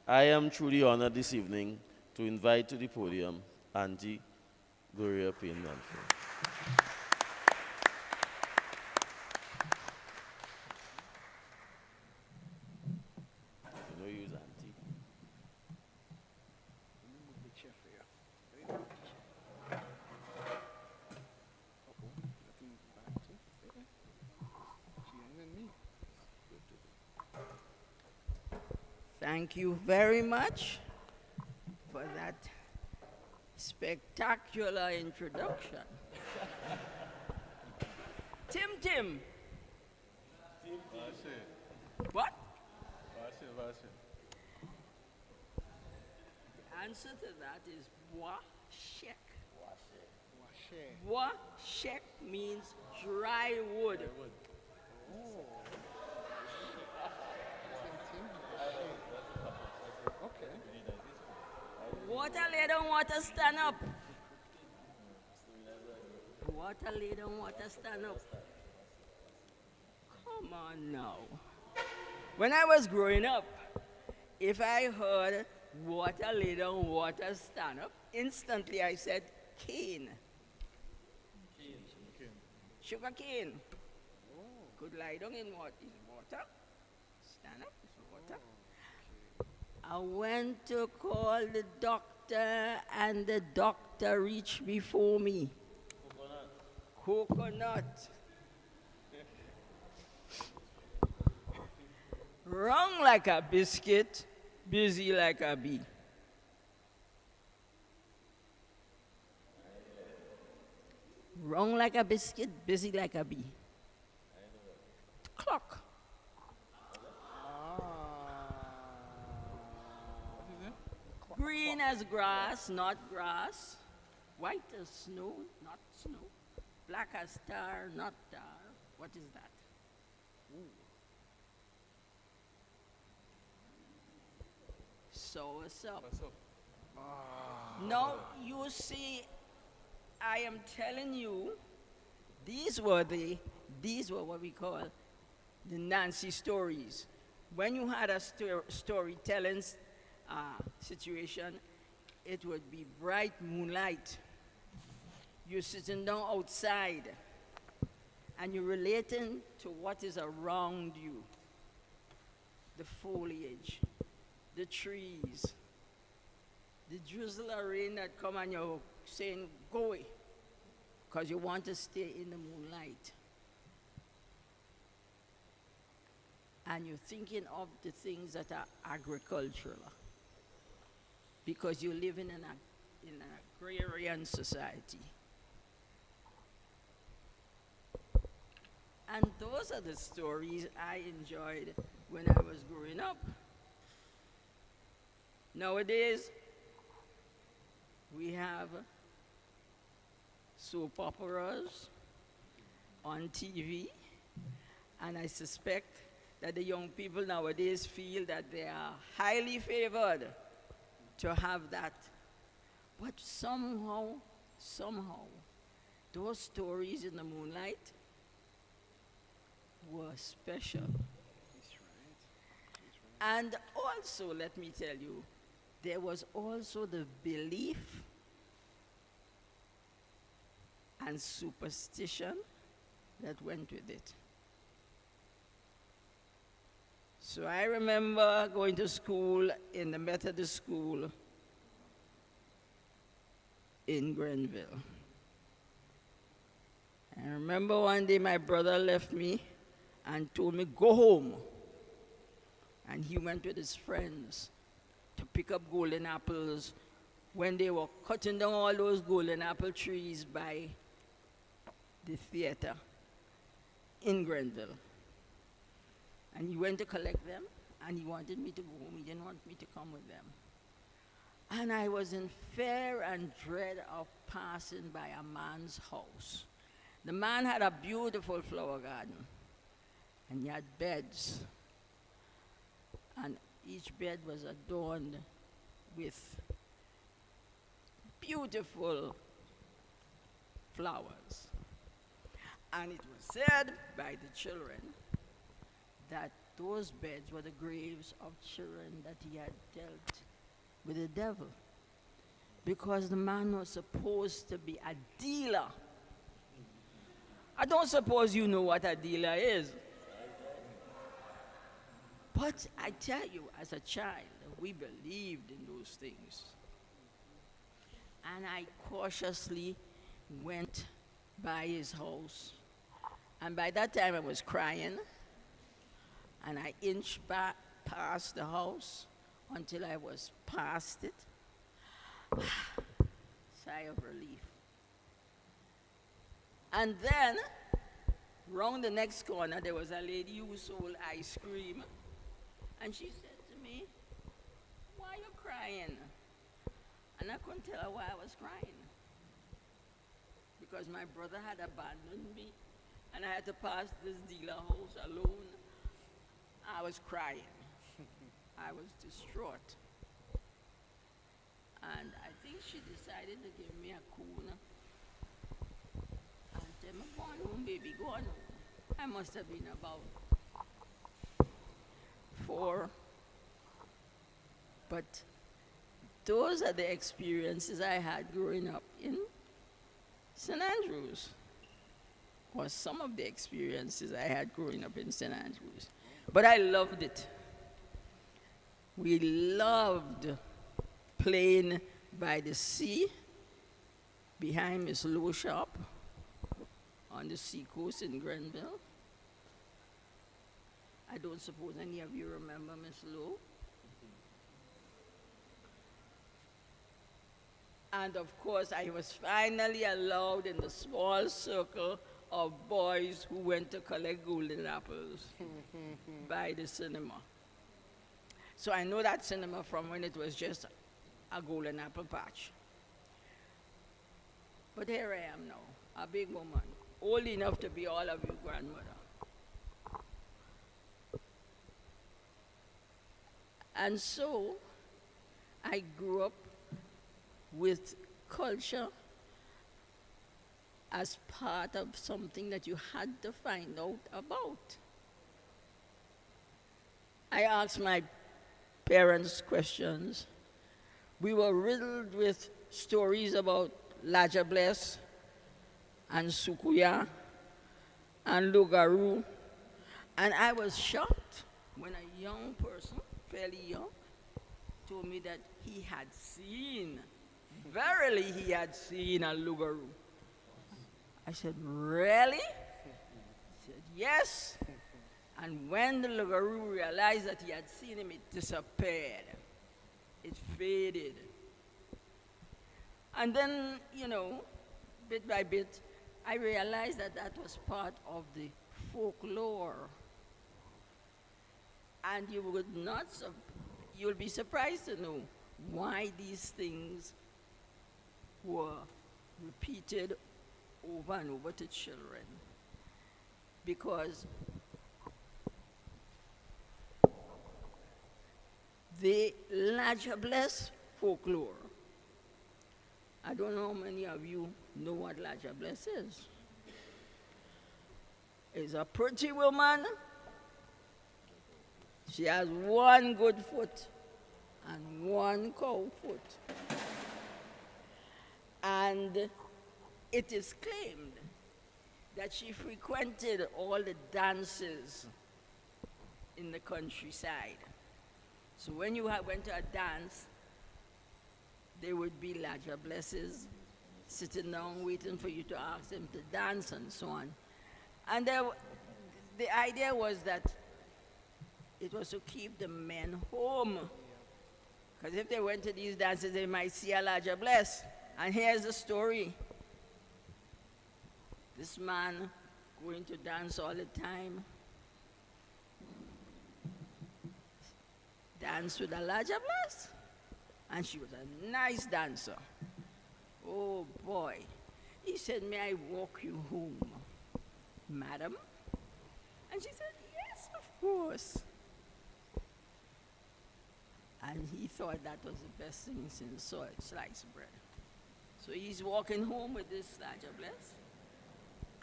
I am truly honored this evening to invite to the podium Auntie Gloria Payne Banfield. You know you use Auntie. Thank you very much for that spectacular introduction. Tim. What? The answer to that is bois shek. Bois shek means dry wood. Water lay down, water stand up. Water lay down, water stand up. Come on now. When I was growing up, if I heard water lay down, water stand up, instantly I said cane. Sugar cane. Could lie down in what is water. Stand up is water. I went to call the doctor, and the doctor reached before me. Coconut. Wrong like a biscuit. busy like a bee. Wrong like a biscuit, busy like a bee. Clock. Green as grass, not grass. White as snow, not snow. Black as star, not star. What is that? So what's up? Now you see, I am telling you, these were what we call the Nancy stories. When you had a storytelling situation, it would be bright moonlight. You're sitting down outside and you're relating to what is around you. The foliage, the trees, the drizzle of rain that come and you're saying, go away, because you want to stay in the moonlight. And you're thinking of the things that are agricultural, because you're living in an agrarian society. And those are the stories I enjoyed when I was growing up. Nowadays, we have soap operas on TV, and I suspect that the young people nowadays feel that they are highly favored to have that. But somehow, those stories in the moonlight were special. And also, let me tell you, there was also the belief and superstition that went with it. So I remember going to school in the Methodist school in Grenville. I remember one day my brother left me and told me, go home. And he went with his friends to pick up golden apples when they were cutting down all those golden apple trees by the theater in Grenville. And he went to collect them, and he wanted me to go home. He didn't want me to come with them. And I was in fear and dread of passing by a man's house. The man had a beautiful flower garden, and he had beds. And each bed was adorned with beautiful flowers. And it was said by the children that those beds were the graves of children that he had dealt with the devil. Because the man was supposed to be a dealer. I don't suppose you know what a dealer is. But I tell you, as a child, we believed in those things. And I cautiously went by his house. And by that time I was crying. And I inched back past the house until I was past it. Sigh of relief. And then, round the next corner, there was a lady who sold ice cream. And she said to me, why are you crying? And I couldn't tell her why I was crying. Because my brother had abandoned me, and I had to pass this dealer house alone. I was crying. I was distraught. And I think she decided to give me a coon. And tell me, go on home, baby, go on home. I must have been about 4. But those are the experiences I had growing up in St. Andrews. Or some of the experiences I had growing up in St. Andrews. But I loved it. We loved playing by the sea, behind Miss Lowe's shop, on the seacoast in Grenville. I don't suppose any of you remember Miss Lowe. And of course, I was finally allowed in the small circle of boys who went to collect golden apples by the cinema. So I know that cinema from when it was just a golden apple patch. But here I am now, a big woman, old enough to be all of you grandmother. And so I grew up with culture as part of something that you had to find out about. I asked my parents questions. We were riddled with stories about Laja Bless and Sukuya and Lugaru, and I was shocked when a young person, fairly young, told me that he had seen, verily he had seen a Lugaru. I said, really? He said, yes. And when the Lugaru realized that he had seen him, it disappeared. It faded. And then, you know, bit by bit, I realized that that was part of the folklore. And you would not, you'll be surprised to know why these things were repeated over and over to children. Because the Laja Bless folklore, I don't know how many of you know what Laja Bless is. It's a pretty woman. She has one good foot and one cow foot. And it is claimed that she frequented all the dances in the countryside. So when you went to a dance, there would be Laja Blesses sitting down waiting for you to ask them to dance and so on. And the idea was that it was to keep the men home. Because if they went to these dances, they might see a Laja Bless. And here's the story. This man going to dance all the time, danced with a Laja Bless. And she was a nice dancer. Oh boy. He said, may I walk you home, madam? And she said, yes, of course. And he thought that was the best thing since sliced bread. So he's walking home with this Laja Bless.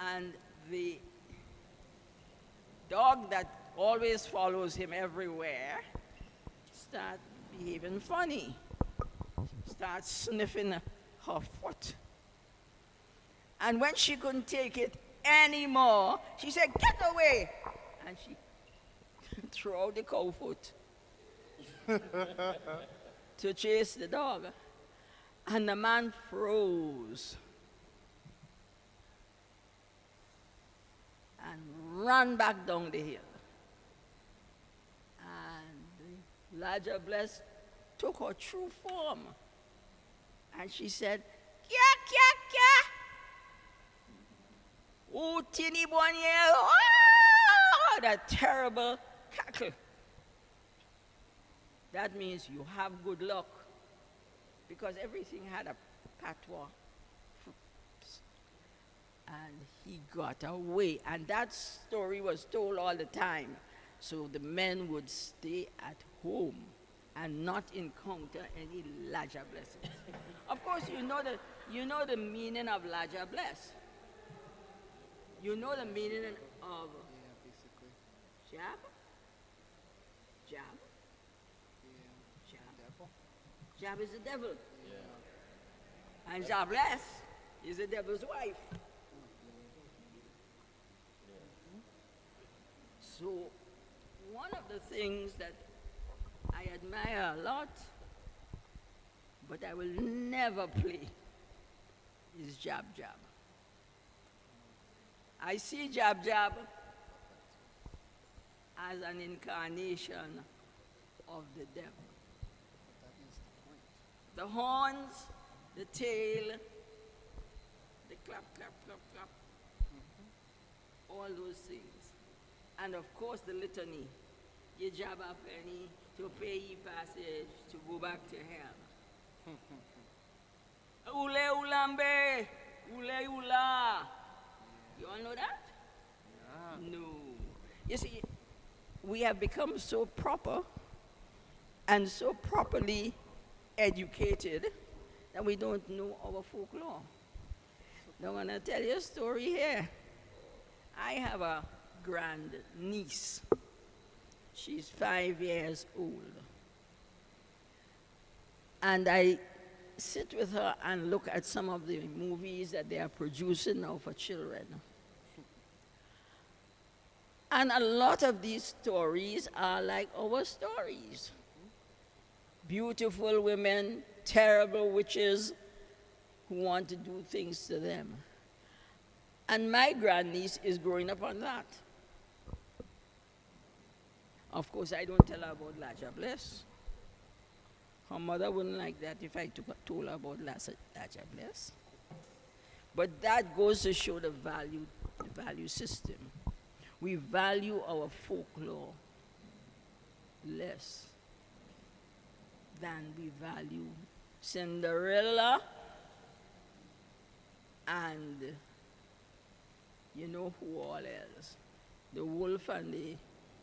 And the dog that always follows him everywhere starts behaving funny. Starts sniffing her foot. And when she couldn't take it anymore, she said, get away! And she threw out the cow foot to chase the dog. And the man froze and ran back down the hill. And the Laja Bless took her true form. And she said, kya, kya, kya. Oh, tinny bonnier, oh, that terrible cackle. That means you have good luck. Because everything had a patois. And he got away. And that story was told all the time. So the men would stay at home and not encounter any Laja Blessings. Of course, you know the meaning of Laja Bless. You know the meaning of jab? Jab? Jab. Jab is the devil. Yeah. And Jabless is the devil's wife. So one of the things that I admire a lot, but I will never play, is Jab Jab. I see Jab Jab as an incarnation of the devil. The horns the tail, the clap, clap, clap, clap, all those things. And of course the litany, ye jab a penny to pay ye passage to go back to hell. Ule ulambe, ule ula. You all know that? Yeah. No. You see, we have become so proper and so properly educated that we don't know our folklore. Now I'm going to tell you a story here. I have a grand niece. She's 5 years old. And I sit with her and look at some of the movies that they are producing now for children. And a lot of these stories are like our stories. Beautiful women, terrible witches who want to do things to them. And my grandniece is growing up on that. Of course, I don't tell her about Laja Bless. Her mother wouldn't like that if I told her about Laja Bless. But that goes to show the value system. We value our folklore less than we value Cinderella and you know who all else. The Wolf and the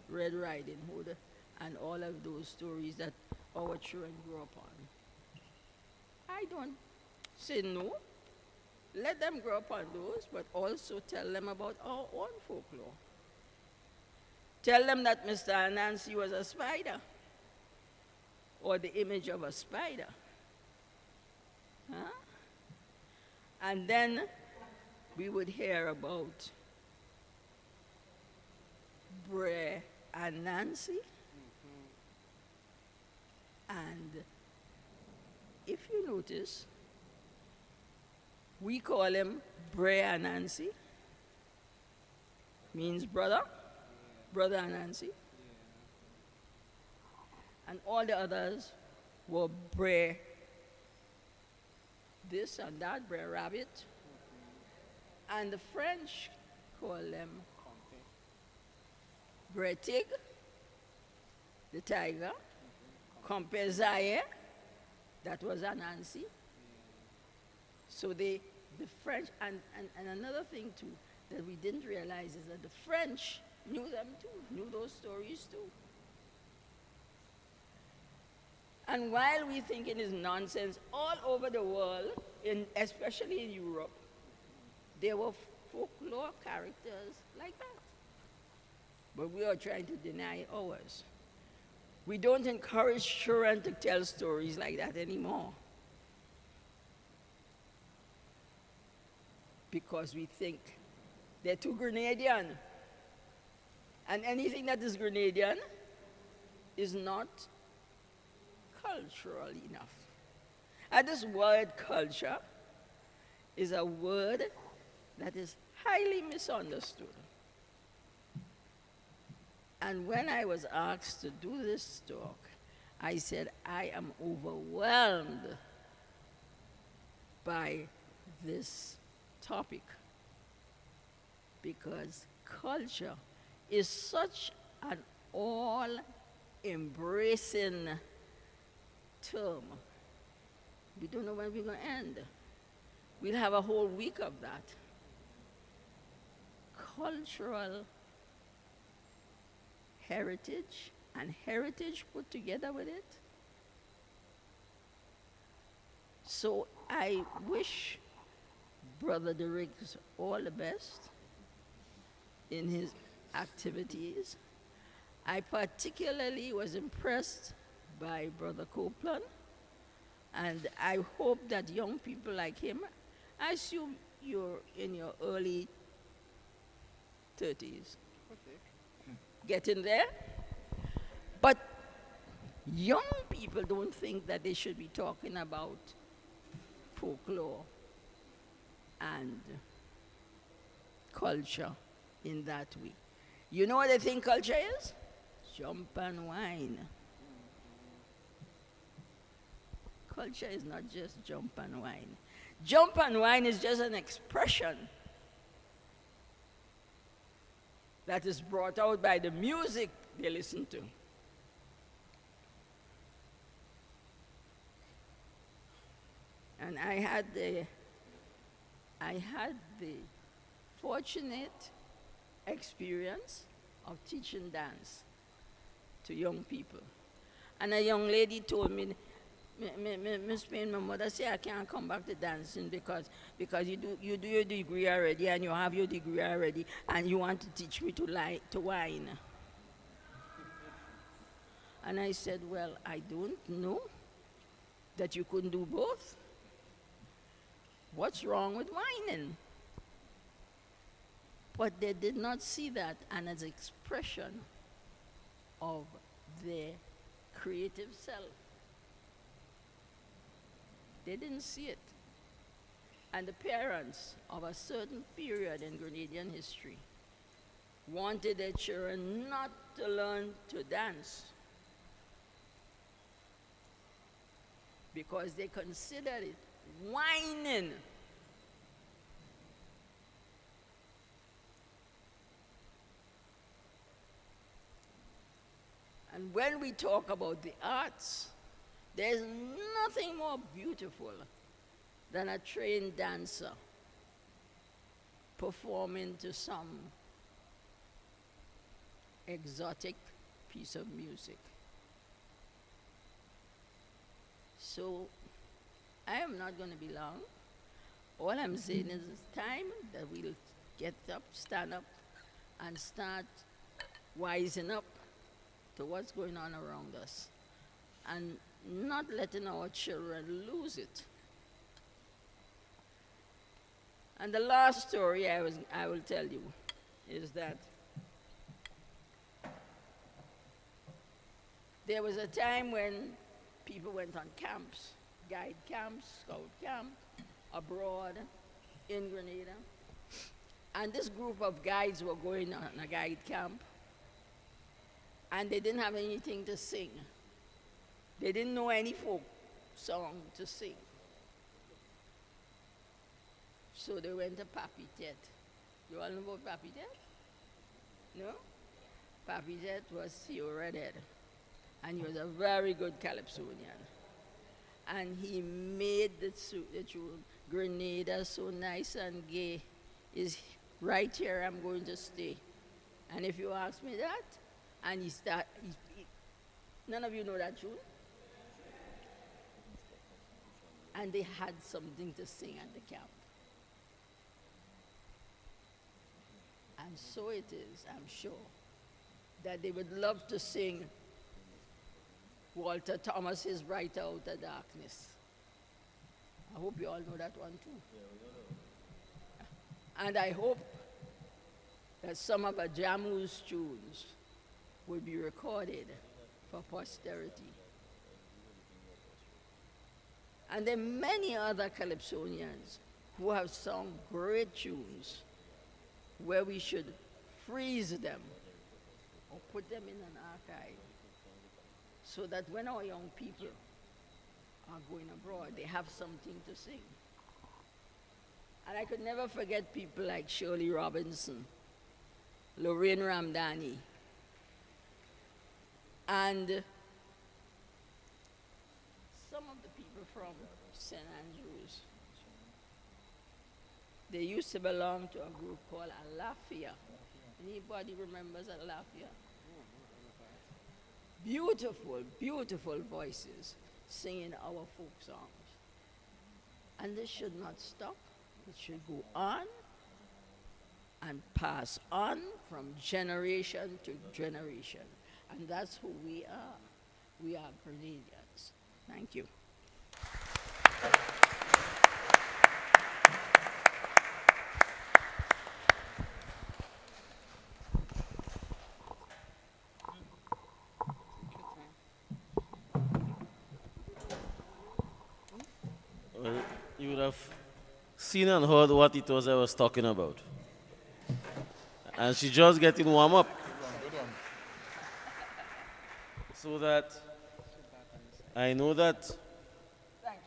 Red Riding Hood and all of those stories that our children grow up on. I don't say no. Let them grow up on those, but also tell them about our own folklore. Tell them that Mr. Anansi was a spider, or the image of a spider. Huh? And then we would hear about Brer and Nancy. And if you notice, we call him Brer and Nancy, means brother, brother and Nancy. And all the others were Brer this and that, Brer Rabbit. And the French call them Brer Tig, the tiger, Compere Zaire, that was Anansi. So the French, and another thing too, that we didn't realize is that the French knew them too, knew those stories too. And while we think it is nonsense, all over the world, especially in Europe, there were folklore characters like that. But we are trying to deny ours. We don't encourage children to tell stories like that anymore. Because we think they're too Grenadian. And anything that is Grenadian is not cultural enough. And this word culture is a word that is highly misunderstood. And when I was asked to do this talk, I said, I am overwhelmed by this topic because culture is such an all-embracing term. We don't know when we're going to end. We'll have a whole week of that. Cultural heritage and heritage put together with it. So I wish Brother Derrick all the best in his activities. I particularly was impressed by Brother Copeland, and I hope that young people like him, I assume you're in your early 30s, getting there, but young people don't think that they should be talking about folklore and culture in that way. You know what they think culture is? Jump and wine. culture is not just jump and whine. Jump and whine is just an expression that is brought out by the music they listen to. And I had the fortunate experience of teaching dance to young people. And a young lady told me, Miss Payne, my mother said I can't come back to dancing because you do your degree already and you have your degree already and you want to teach me to whine. And I said, well, I don't know that you couldn't do both. What's wrong with whining? But they did not see that as an expression of their creative self. They didn't see it. And the parents of a certain period in Grenadian history wanted their children not to learn to dance because they considered it whining. And when we talk about the arts, there's nothing more beautiful than a trained dancer performing to some exotic piece of music. So I am not going to be long. All I'm saying is it's time that we'll get up, stand up, and start wising up to what's going on around us and not letting our children lose it. And the last story I will tell you is that there was a time when people went on camps, guide camps, scout camp, abroad in Grenada. And this group of guides were going on a guide camp, and they didn't have anything to sing. They didn't know any folk song to sing. So they went to Papi Tet. You all know about Papi Tet? No? Papi Tet was Theo Redhead, and he was a very good Calypsonian. And he made the tune Grenada so nice and gay. Is right here I'm going to stay. And if you ask me that, and none of you know that tune? And they had something to sing at the camp. And so it is, I'm sure, that they would love to sing Walter Thomas's Brighter Outer Darkness. I hope you all know that one too. And I hope that some of Ajamu's tunes will be recorded for posterity. And there are many other Calypsonians who have sung great tunes where we should freeze them or put them in an archive so that when our young people are going abroad, they have something to sing. And I could never forget people like Shirley Robinson, Lorraine Ramdani, and some of the people from St. Andrews. They used to belong to a group called Alafia. Anybody remembers Alafia? Beautiful, beautiful voices singing our folk songs. And this should not stop. It should go on and pass on from generation to generation. And that's who we are. We are Grenadians. Thank you. Well, you would have seen and heard what it was I was talking about. And she just getting warm up. Good one. So that I know that Thank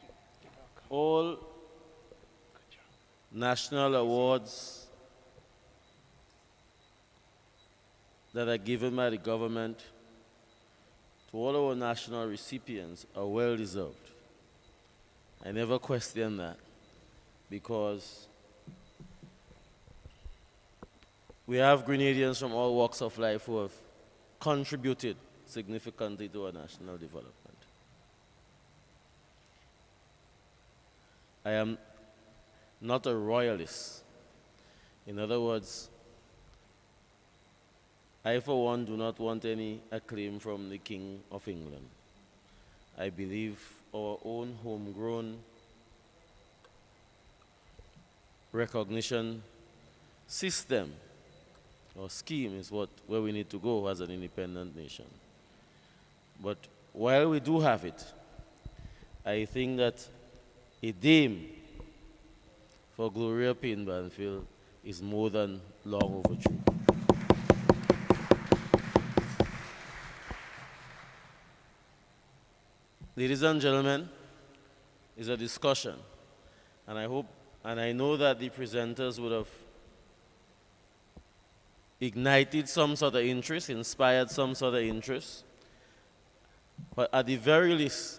all national awards that are given by the government to all our national recipients are well deserved. I never question that, because we have Grenadians from all walks of life who have contributed significantly to our national development. I am not a royalist. In other words, I, for one, do not want any acclaim from the King of England. I believe our own homegrown recognition system or scheme is where we need to go as an independent nation. But while we do have it, I think that a dame for Gloria Payne Banfield is more than long overdue. Ladies and gentlemen, it's a discussion, and I hope and I know that the presenters would have ignited some sort of interest, inspired some sort of interest. But at the very least,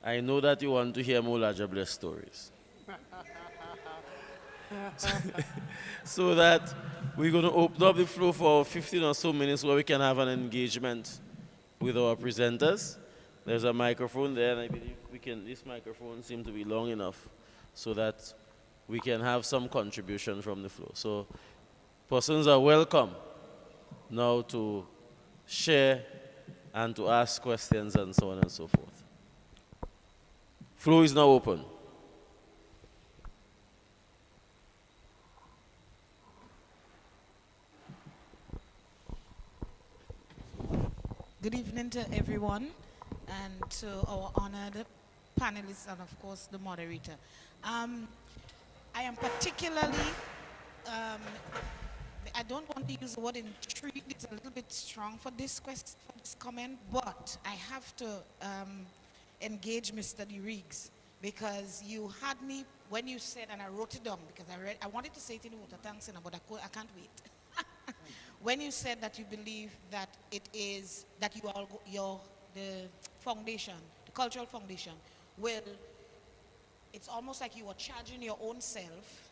I know that you want to hear more Lajabless stories. So that we're going to open up the floor for 15 or so minutes where we can have an engagement with our presenters. There's a microphone there, and I believe this microphone seems to be long enough so that we can have some contribution from the floor. So persons are welcome now to share and to ask questions and so on and so forth. Floor is now open. Good evening to everyone and to our honored panelists and of course the moderator. I am particularly, I don't want to use the word intrigued, it's a little bit strong for this question, for this comment, but I have to engage Mr. De Riggs, because you had me when you said, and I wrote it down because I wanted to say it in water thanks, but I can't wait. When you said that you believe that it is, that the foundation, the cultural foundation, it's almost like you are charging your own self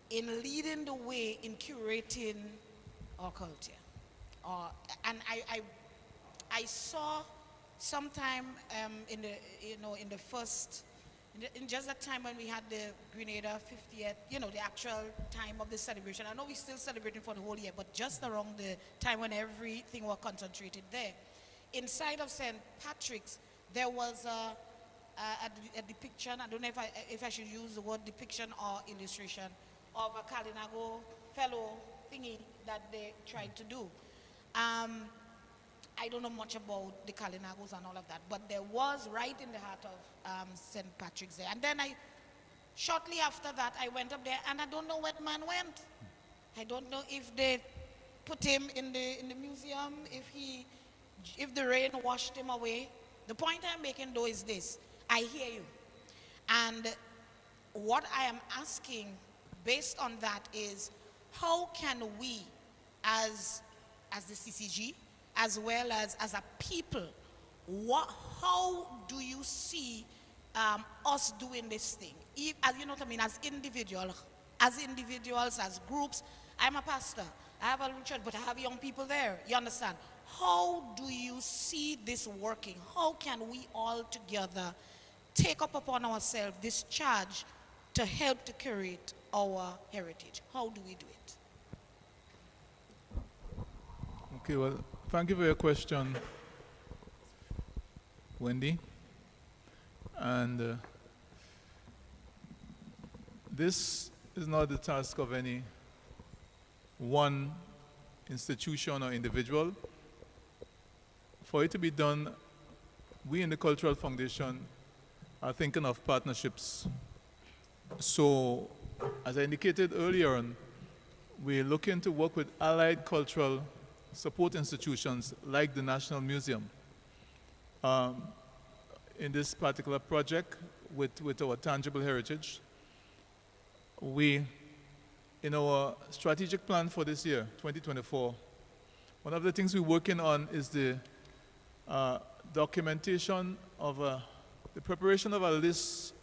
in leading the way in curating our culture. And I saw sometime in just that time when we had the Grenada 50th, the actual time of the celebration. I know we're still celebrating for the whole year, but just around the time when everything was concentrated there. Inside of St. Patrick's, there was a depiction, I don't know if I should use the word depiction or illustration, of a Kalinago fellow thingy that they tried to do. I don't know much about the Kalinagos and all of that, but there was right in the heart of St. Patrick's there. And then shortly after that, I went up there, and I don't know where the man went. I don't know if they put him in the museum, if the rain washed him away. The point I'm making, though, is this. I hear you. And what I am asking based on that is, how can we, as the CCG, as well as a people, how do you see us doing this thing? As you know what I mean, as individuals, as groups. I'm a pastor. I have a little church, but I have young people there. You understand? How do you see this working? How can we all together take up upon ourselves this charge to help to curate our heritage? How do we do it? Okay, well, thank you for your question, Wendy. And this is not the task of any one institution or individual. For it to be done, we in the Cultural Foundation are thinking of partnerships. So, as I indicated earlier on, we're looking to work with allied cultural support institutions like the National Museum. In this particular project, with our tangible heritage. We, in our strategic plan for this year, 2024, one of the things we're working on is the documentation of the preparation of a list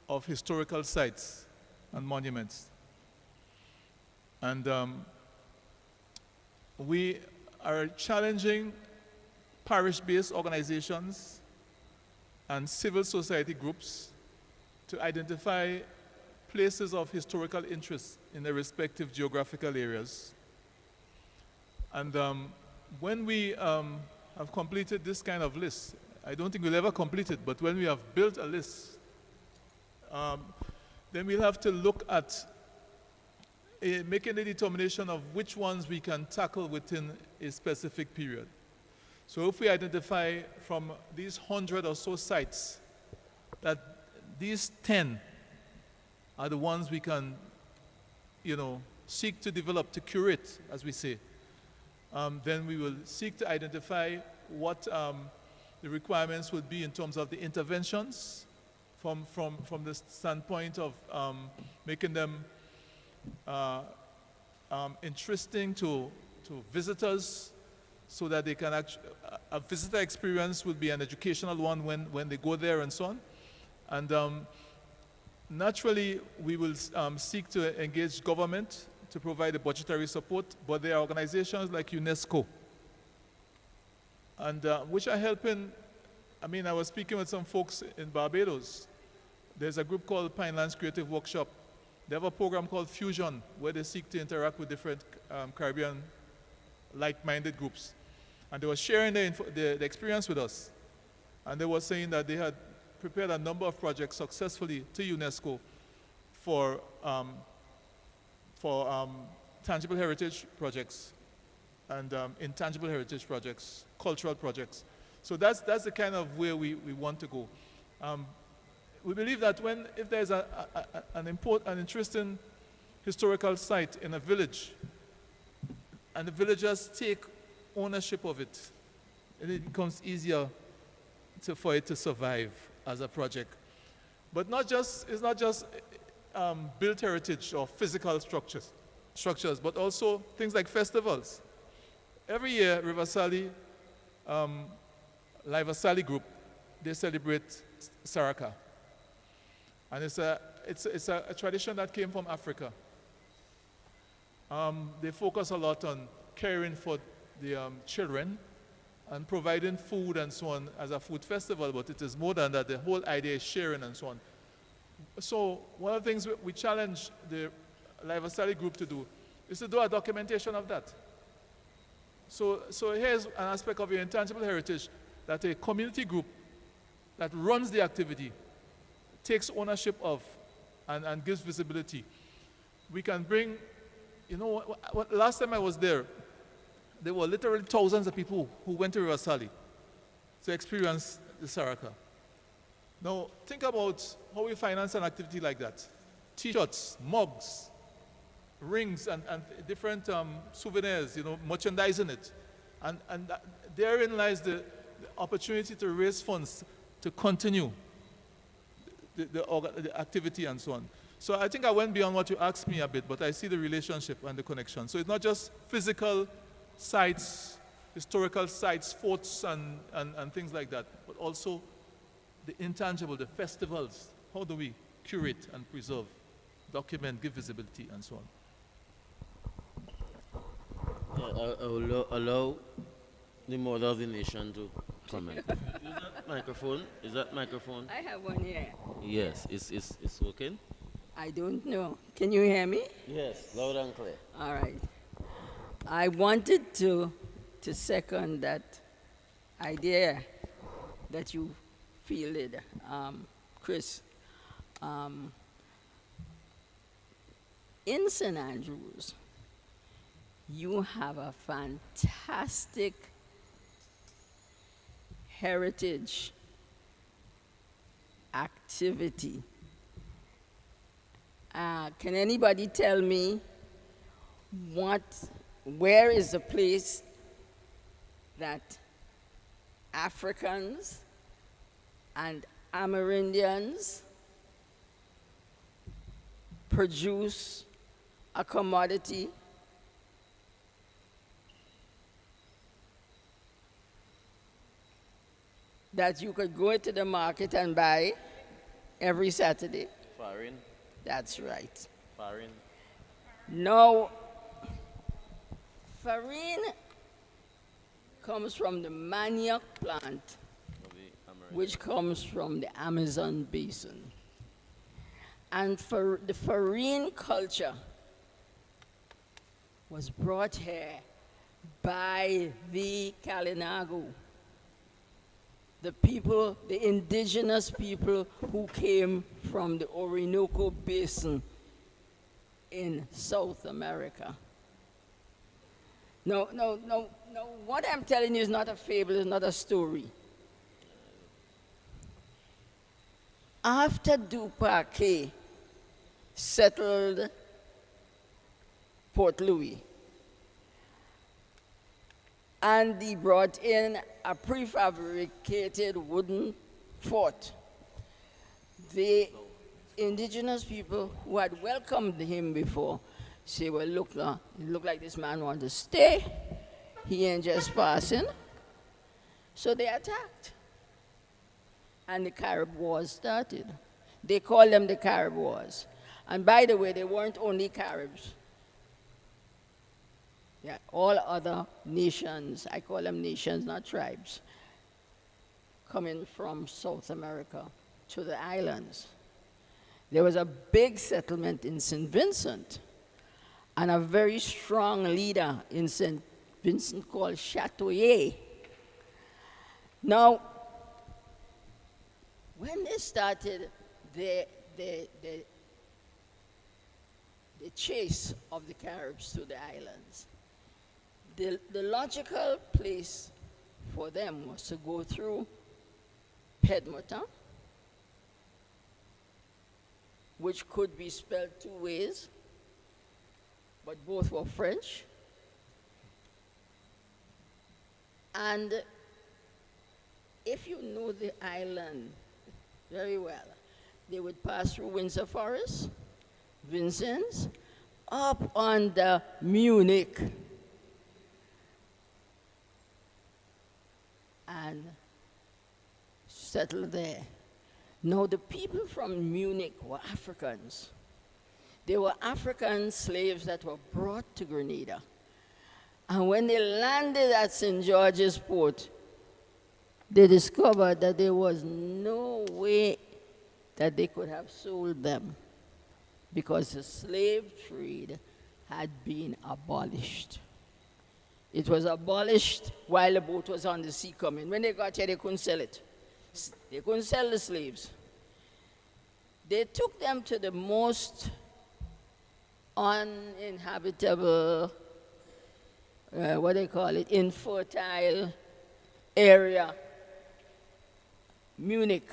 of historical sites and monuments. And we are challenging parish-based organizations and civil society groups to identify places of historical interest in their respective geographical areas. And when we have completed this kind of list, I don't think we'll ever complete it, but when we have built a list, then we'll have to look at making a determination of which ones we can tackle within a specific period. So if we identify from these 100 or so sites that these 10 are the ones we can, seek to develop, to curate, as we say, then we will seek to identify what the requirements would be in terms of the interventions from the standpoint of making them interesting to visitors, so that they can a visitor experience would be an educational one when they go there and so on. And naturally, we will seek to engage government to provide the budgetary support, but there are organizations like UNESCO, and which are helping. I was speaking with some folks in Barbados. There's a group called Pinelands Creative Workshop. They have a program called Fusion, where they seek to interact with different Caribbean like-minded groups. And they were sharing the experience with us. And they were saying that they had prepared a number of projects successfully to UNESCO for tangible heritage projects and intangible heritage projects, cultural projects. So that's the kind of way we want to go. We believe that if there's an interesting historical site in a village, and the villagers take ownership of it, it becomes easier for it to survive as a project. But it's not just built heritage or physical structures, but also things like festivals. Every year, River Sally, Live Sally Group, they celebrate Saraka. And it's a tradition that came from Africa. They focus a lot on caring for the children and providing food and so on as a food festival, but it is more than that. The whole idea is sharing and so on. So one of the things we challenge the Live Sally Group to do is to do a documentation of that. So here's an aspect of your intangible heritage that a community group that runs the activity takes ownership of and gives visibility. We can bring, last time I was there were literally thousands of people who went to River Sally to experience the Saraka. Now, think about how we finance an activity like that. T-shirts, mugs, rings, and different souvenirs, merchandising it. And therein lies the opportunity to raise funds to continue the activity and so on. So I think I went beyond what you asked me a bit, but I see the relationship and the connection. So it's not just physical sites, historical sites, forts and things like that, but also the intangible, the festivals. How do we curate and preserve, document, give visibility, and so on? I will allow the mother of the nation to comment. Is that microphone? I have one here. Yes, it's working? I don't know. Can you hear me? Yes, loud and clear. All right. I wanted to second that idea that you fielded, Chris. In St. Andrews, you have a fantastic heritage activity. Can anybody tell me where is the place that Africans and Amerindians produce a commodity that you could go to the market and buy every Saturday. Farin. That's right. Farin. Now, farine comes from the manioc plant, Of the American. which comes from the Amazon basin. And for the farine culture was brought here by the Kalinago, the people, the indigenous people who came from the Orinoco Basin in South America. No, what I'm telling you is not a fable, it's not a story. After Dupaquet settled Port Louis, and he brought in a prefabricated wooden fort, the indigenous people who had welcomed him before say, well, look, it looked like this man wanted to stay. He ain't just passing. So they attacked. And the Carib Wars started. They call them the Carib Wars. And by the way, they weren't only Caribs. Yeah, all other nations, I call them nations, not tribes, coming from South America to the islands. There was a big settlement in St. Vincent, and a very strong leader in St. Vincent called Chatoyer. Now, when they started the chase of the Caribs to the islands, the logical place for them was to go through Pedmotan, which could be spelled two ways, but both were French. And if you know the island very well, they would pass through Windsor Forest, Vincennes, up under Munich, and settle there. Now, the people from Munich were Africans. They were African slaves that were brought to Grenada. And when they landed at St. George's Port, they discovered that there was no way that they could have sold them because the slave trade had been abolished. It was abolished while the boat was on the sea coming. When they got here, they couldn't sell it. They couldn't sell the slaves. They took them to the most uninhabitable, infertile area, Munich,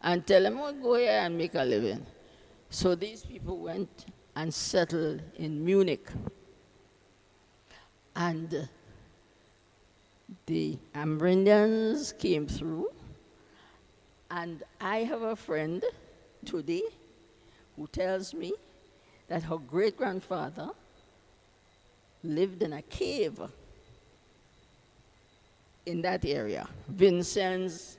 and tell them, oh, go here and make a living. So these people went and settled in Munich. And the Amerindians came through, and I have a friend today who tells me that her great-grandfather lived in a cave in that area, Vincennes,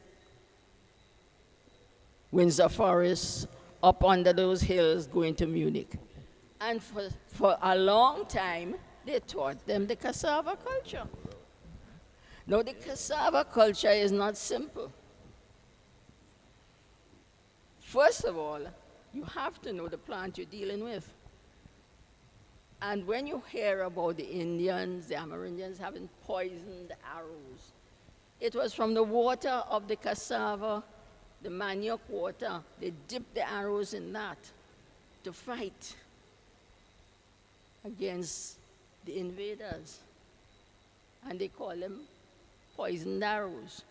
Windsor Forest, up under those hills going to Munich. And for a long time, they taught them the cassava culture. Now, the cassava culture is not simple. First of all, you have to know the plant you're dealing with. And when you hear about the Indians, the Amerindians having poisoned arrows, it was from the water of the cassava, the manioc water. They dipped the arrows in that to fight against the invaders. And they call them poisoned arrows.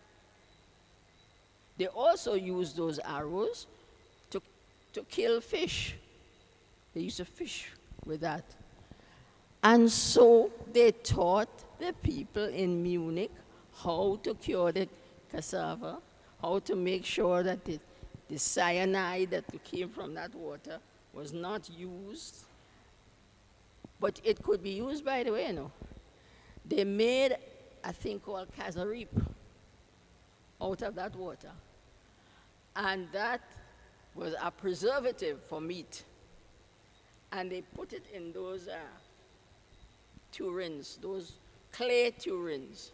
They also used those arrows to kill fish. They used to fish with that. And so they taught the people in Munich how to cure the cassava, how to make sure that the cyanide that came from that water was not used, but it could be used, by the way, you know. They made a thing called casarip out of that water. And that was a preservative for meat. And they put it in those turins, those clay turins.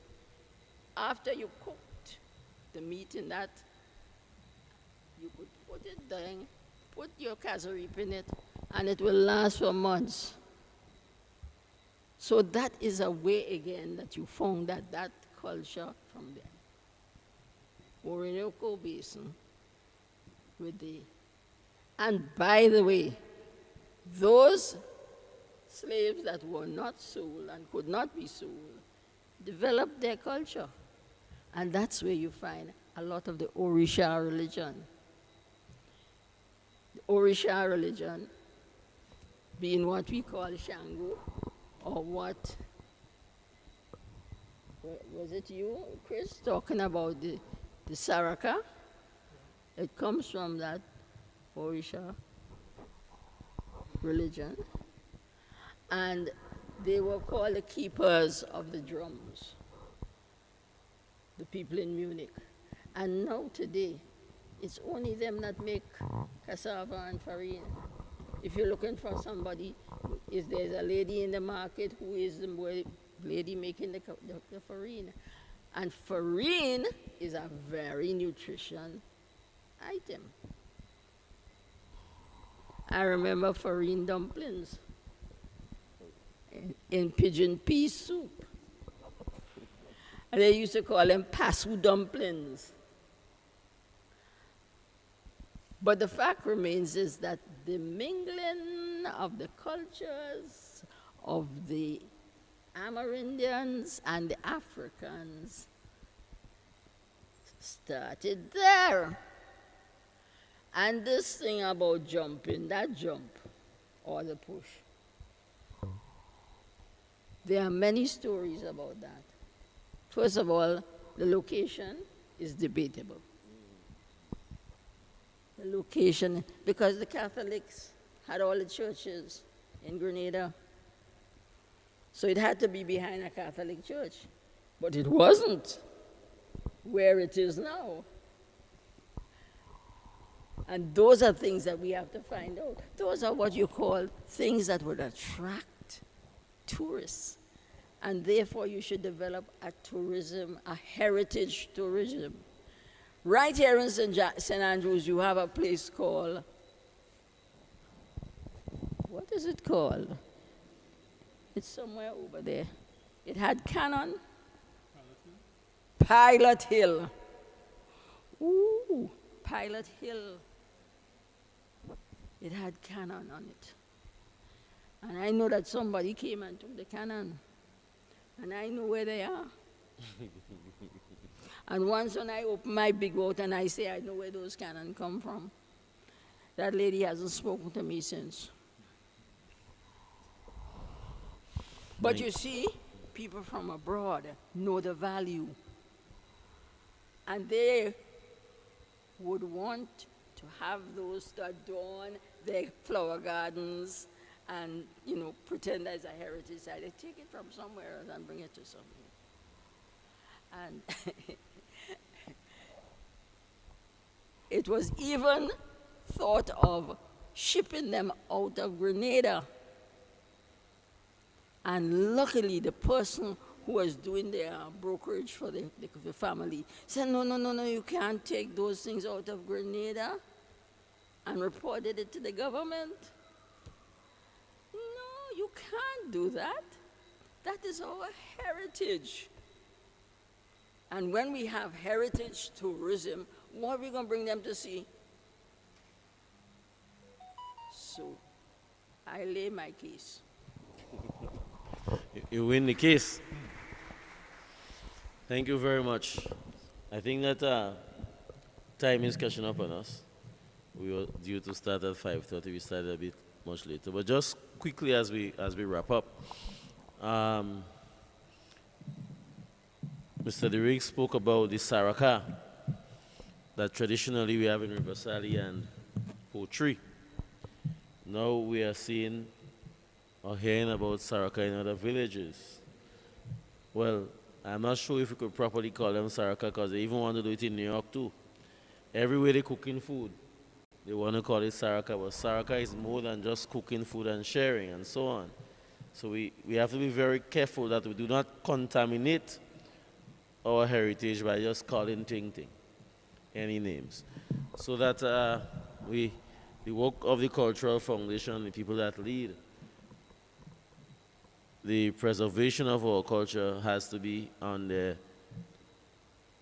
After you cooked the meat in that, you could put it down, put your casarip in it, and it will last for months. So that is a way, again, that you found that culture from there. Orinoco Basin with the... And by the way, those slaves that were not sold and could not be sold developed their culture. And that's where you find a lot of the Orisha religion. The Orisha religion being what we call Shango, or what, was it you, Chris, talking about the Saraka? It comes from that Orisha religion. And they were called the keepers of the drums, the people in Munich. And now today, it's only them that make cassava and farina. If you're looking for somebody, if there's a lady in the market who is the lady making the farina. And farina is a very nutritious item. I remember farina dumplings in pigeon pea soup. And they used to call them pasu dumplings. But the fact remains is that the mingling of the cultures of the Amerindians and the Africans started there. And this thing about jumping, that jump or the push, there are many stories about that. First of all, the location is debatable. The location, because the Catholics had all the churches in Grenada. So it had to be behind a Catholic church. But it wasn't where it is now. And those are things that we have to find out. Those are what you call things that would attract tourists. And therefore you should develop a tourism, a heritage tourism. Right here in St. Andrews, you have a place called, what is it called? It's somewhere over there. It had cannon. Pilot Hill. Ooh, Pilot Hill. It had cannon on it. And I know that somebody came and took the cannon. And I know where they are. And once when I open my big mouth and I say I know where those cannons come from, that lady hasn't spoken to me since. But you see, people from abroad know the value. And they would want to have those to adorn their flower gardens and, you know, pretend as a heritage site. They take it from somewhere else and bring it to somewhere. And it was even thought of shipping them out of Grenada. And luckily, the person who was doing their brokerage for the family said, no, you can't take those things out of Grenada, and reported it to the government. No, you can't do that. That is our heritage. And when we have heritage tourism, what are we going to bring them to see? So, I lay my case. You win the case. Thank you very much. I think that time is catching up on us. We were due to start at 5:30. We started a bit much later. But just quickly as we wrap up, Mr. Derrick spoke about the Saraka that traditionally we have in River Sally and poetry. now we are seeing or hearing about Saraka in other villages. Well, I'm not sure if we could properly call them Saraka because they even want to do it in New York too. Everywhere they cooking food, they want to call it Saraka, but Saraka is more than just cooking food and sharing and so on. So we have to be very careful that we do not contaminate our heritage by just calling thing any names. So that the work of the Cultural Foundation, the people that lead, the preservation of our culture has to be on the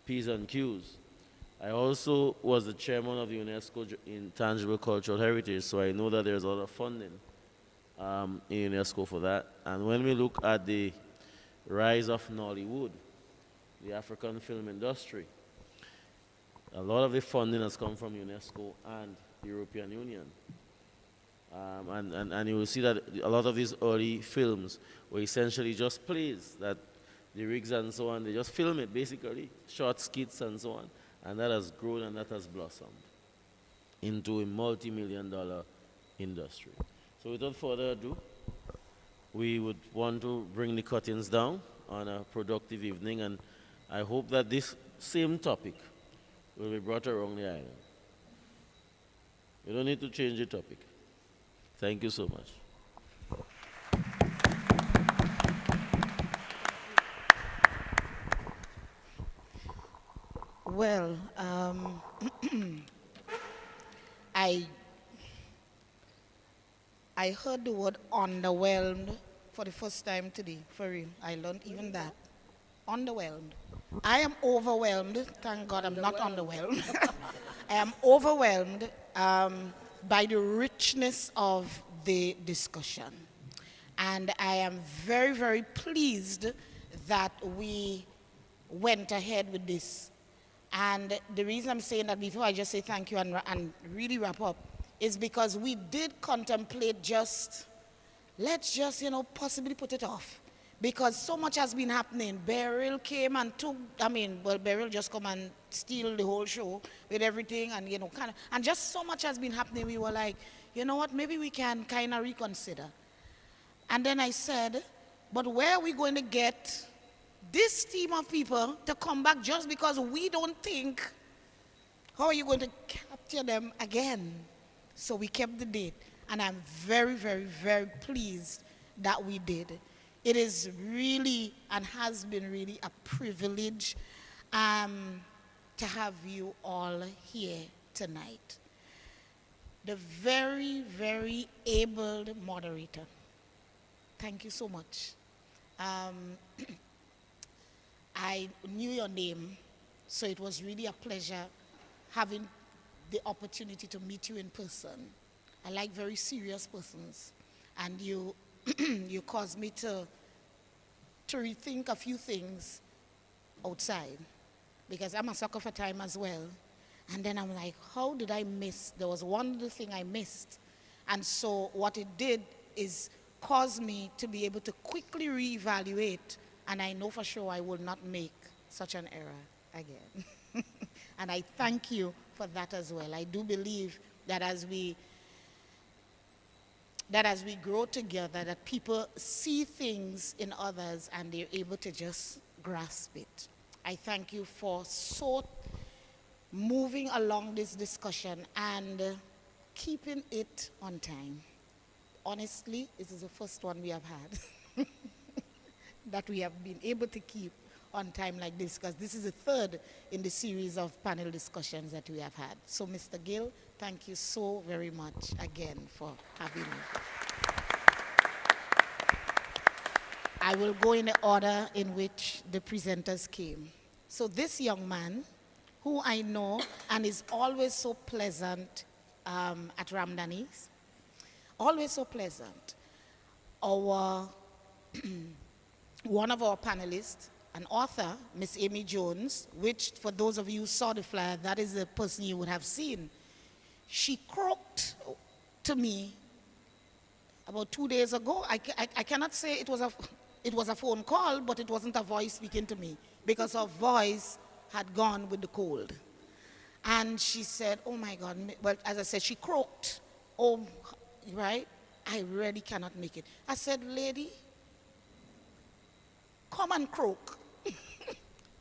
P's and Q's. I also was the chairman of the UNESCO Intangible Cultural Heritage, so I know that there's a lot of funding in UNESCO for that. And when we look at the rise of Nollywood, the African film industry, a lot of the funding has come from UNESCO and the European Union. And you will see that a lot of these early films were essentially just plays that the rigs and so on, they just film it basically, short skits and so on. And that has grown and that has blossomed into a multi-million-dollar industry. So without further ado, we would want to bring the curtains down on a productive evening, and I hope that this same topic will be brought around the island. You don't need to change the topic. Thank you so much. Well, I heard the word underwhelmed for the first time today, for real. I learned even that. Underwhelmed. I am overwhelmed. Thank God I'm not underwhelmed. I am overwhelmed by the richness of the discussion. And I am very, very pleased that we went ahead with this. And the reason I'm saying that before I just say thank you and really wrap up is because we did contemplate let's just, possibly put it off. Because so much has been happening. Beryl came and took, Beryl just come and steal the whole show with everything and, and just so much has been happening. We were like, you know what, maybe we can kind of reconsider. And then I said, but where are we going to get this team of people to come back just because we don't think, how are you going to capture them again? So we kept the date, and I'm very, very, very pleased that we did. It is really, and has been really a privilege to have you all here tonight. The very, very able moderator. Thank you so much. I knew your name, so it was really a pleasure having the opportunity to meet you in person. I like very serious persons, and you you caused me to rethink a few things outside, because I'm a sucker for time as well. And then I'm like, how did I miss? There was one little thing I missed. And so what it did is cause me to be able to quickly reevaluate, and I know for sure I will not make such an error again. And I thank you for that as well. I do believe that as we grow together, that people see things in others and they're able to just grasp it. I thank you for moving along this discussion and keeping it on time. Honestly, this is the first one we have had that we have been able to keep on time like this, because this is the third in the series of panel discussions that we have had. So, Mr. Gill, thank you so very much again for having me. I will go in the order in which the presenters came. So this young man, who I know and is always so pleasant at Ramdani's, always so pleasant. Our one of our panelists, an author, Miss Amy Jones, which for those of you who saw the flyer, that is the person you would have seen. She croaked to me about 2 days ago. I cannot say it was a phone call, but it wasn't a voice speaking to me, because her voice had gone with the cold. And she said, oh my God, well, as I said, she croaked. Oh, right? I really cannot make it. I said, lady, come and croak.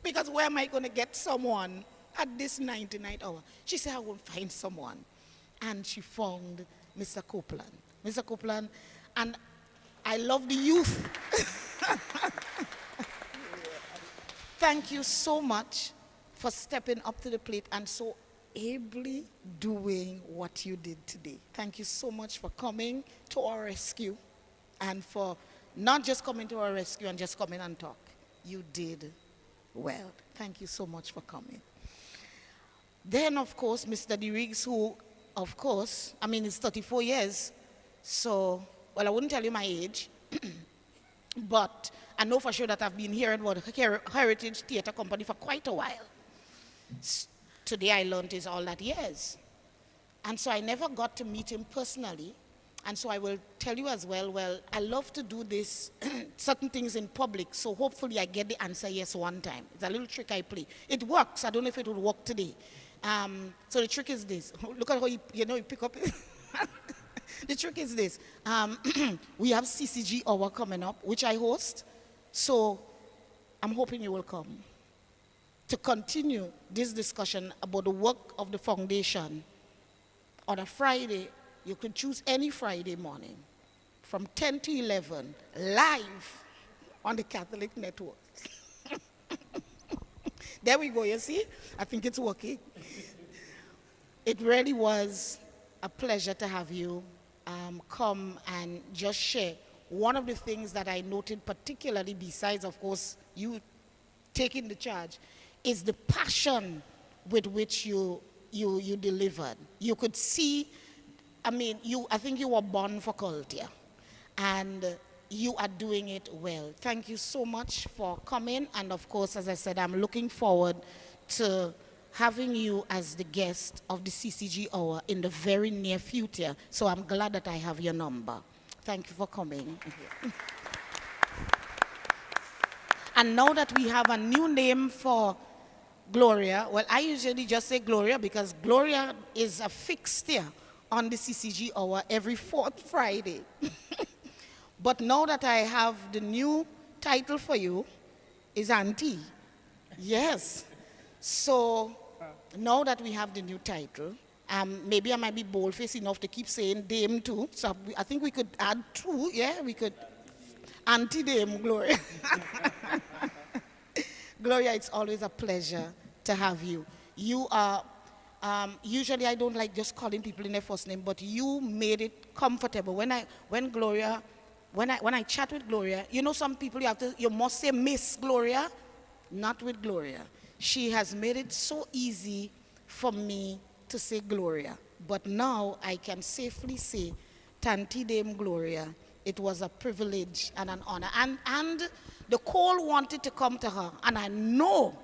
Because where am I going to get someone at this 99th hour? She said, I will find someone. And she found Mr. Copeland. Mr. Copeland, and I love the youth. Thank you so much for stepping up to the plate and so ably doing what you did today. Thank you so much for coming to our rescue and for not just coming to our rescue and just coming and talk. You did well. Thank you so much for coming. Then, of course, Mr. DeRiggs, who, of course, I mean, it's 34 years. So, well, I wouldn't tell you my age, but I know for sure that I've been hearing about Heritage Theatre Company for quite a while. Today I learned is all that he is. And so I never got to meet him personally. And so I will tell you as well, I love to do this, certain things in public, so hopefully I get the answer yes one time. It's a little trick I play. It works. I don't know if it will work today. So the trick is this. Look at how you pick up. The trick is this. We have CCG hour coming up, which I host. So I'm hoping you will come to continue this discussion about the work of the foundation on a Friday. You can choose any Friday morning from 10 to 11 live on the Catholic Network. There we go, you see? I think it's working. It really was a pleasure to have you come and just share. One of the things that I noted particularly, besides, of course, you taking the charge, is the passion with which you delivered. You could see, I mean, I think you were born for culture, and you are doing it well. Thank you so much for coming, and of course, as I said, I'm looking forward to having you as the guest of the CCG Hour in the very near future, so I'm glad that I have your number. Thank you for coming. And now that we have a new name for Gloria, well, I usually just say Gloria because Gloria is a fixture on the CCG Hour every fourth Friday. But now that I have the new title for you, is Auntie. Yes. So now that we have the new title, maybe I might be bold-faced enough to keep saying Dame too. So I think we could add two. Yeah, we could. Auntie Dame Gloria. Gloria, it's always a pleasure to have you. You are, usually I don't like just calling people in their first name, but you made it comfortable. When I chat with Gloria, you know some people you must say Miss Gloria, not with Gloria. She has made it so easy for me to say Gloria. But now I can safely say Tanti Dame Gloria. It was a privilege and an honor. And the call wanted to come to her. And I know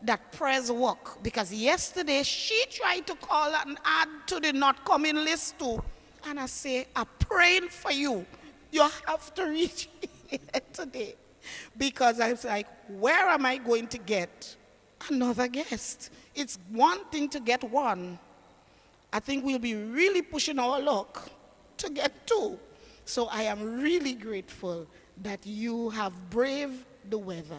that prayers work. Because yesterday she tried to call and add to the not coming list too. And I say, I'm praying for you. You have to reach here today. Because I was like, where am I going to get another guest? It's one thing to get one. I think we'll be really pushing our luck to get two. So I am really grateful that you have braved the weather,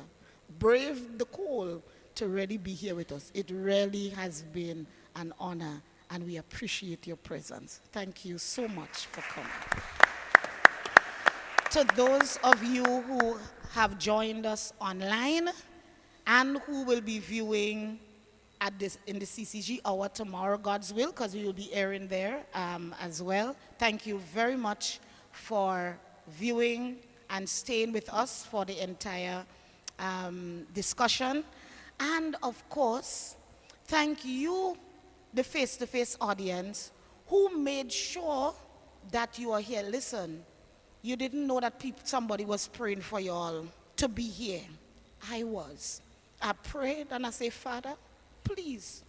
braved the cold to really be here with us. It really has been an honor, and we appreciate your presence. Thank you so much for coming. To those of you who have joined us online and who will be viewing in the CCG Hour tomorrow, God's will, because we will be airing there as well. Thank you very much for viewing and staying with us for the entire discussion. And of course, thank you, the face-to-face audience, who made sure that you are here. Listen, you didn't know that somebody was praying for you all to be here. I was. I prayed and I said, Father, please,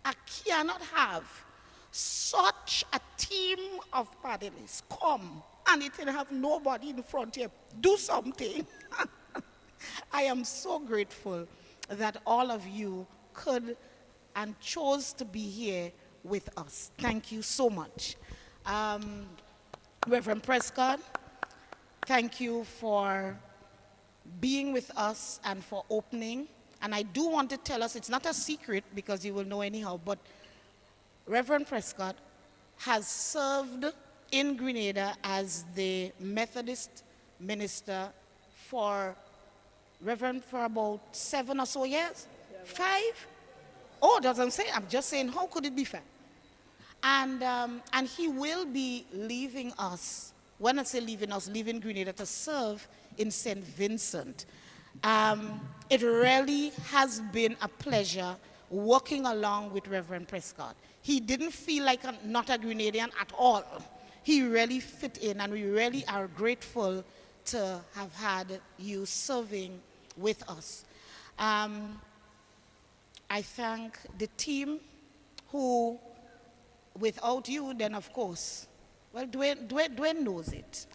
I cannot have such a team of paddlers come and it will have nobody in front here. Do something. I am so grateful that all of you could and chose to be here with us. Thank you so much. Reverend Prescott, thank you for being with us and for opening. And I do want to tell us, it's not a secret because you will know anyhow, but Reverend Prescott has served in Grenada as the Methodist minister for about 7 or so years? 5? Oh, doesn't say. I'm just saying, how could it be 5? And he will be leaving us. When I say leaving us, leaving Grenada to serve in St. Vincent. It really has been a pleasure working along with Reverend Prescott. He didn't feel like not a Grenadian at all. He really fit in, and we really are grateful to have had you serving with us. I thank the team who, without you, then of course, well, Dwayne knows it.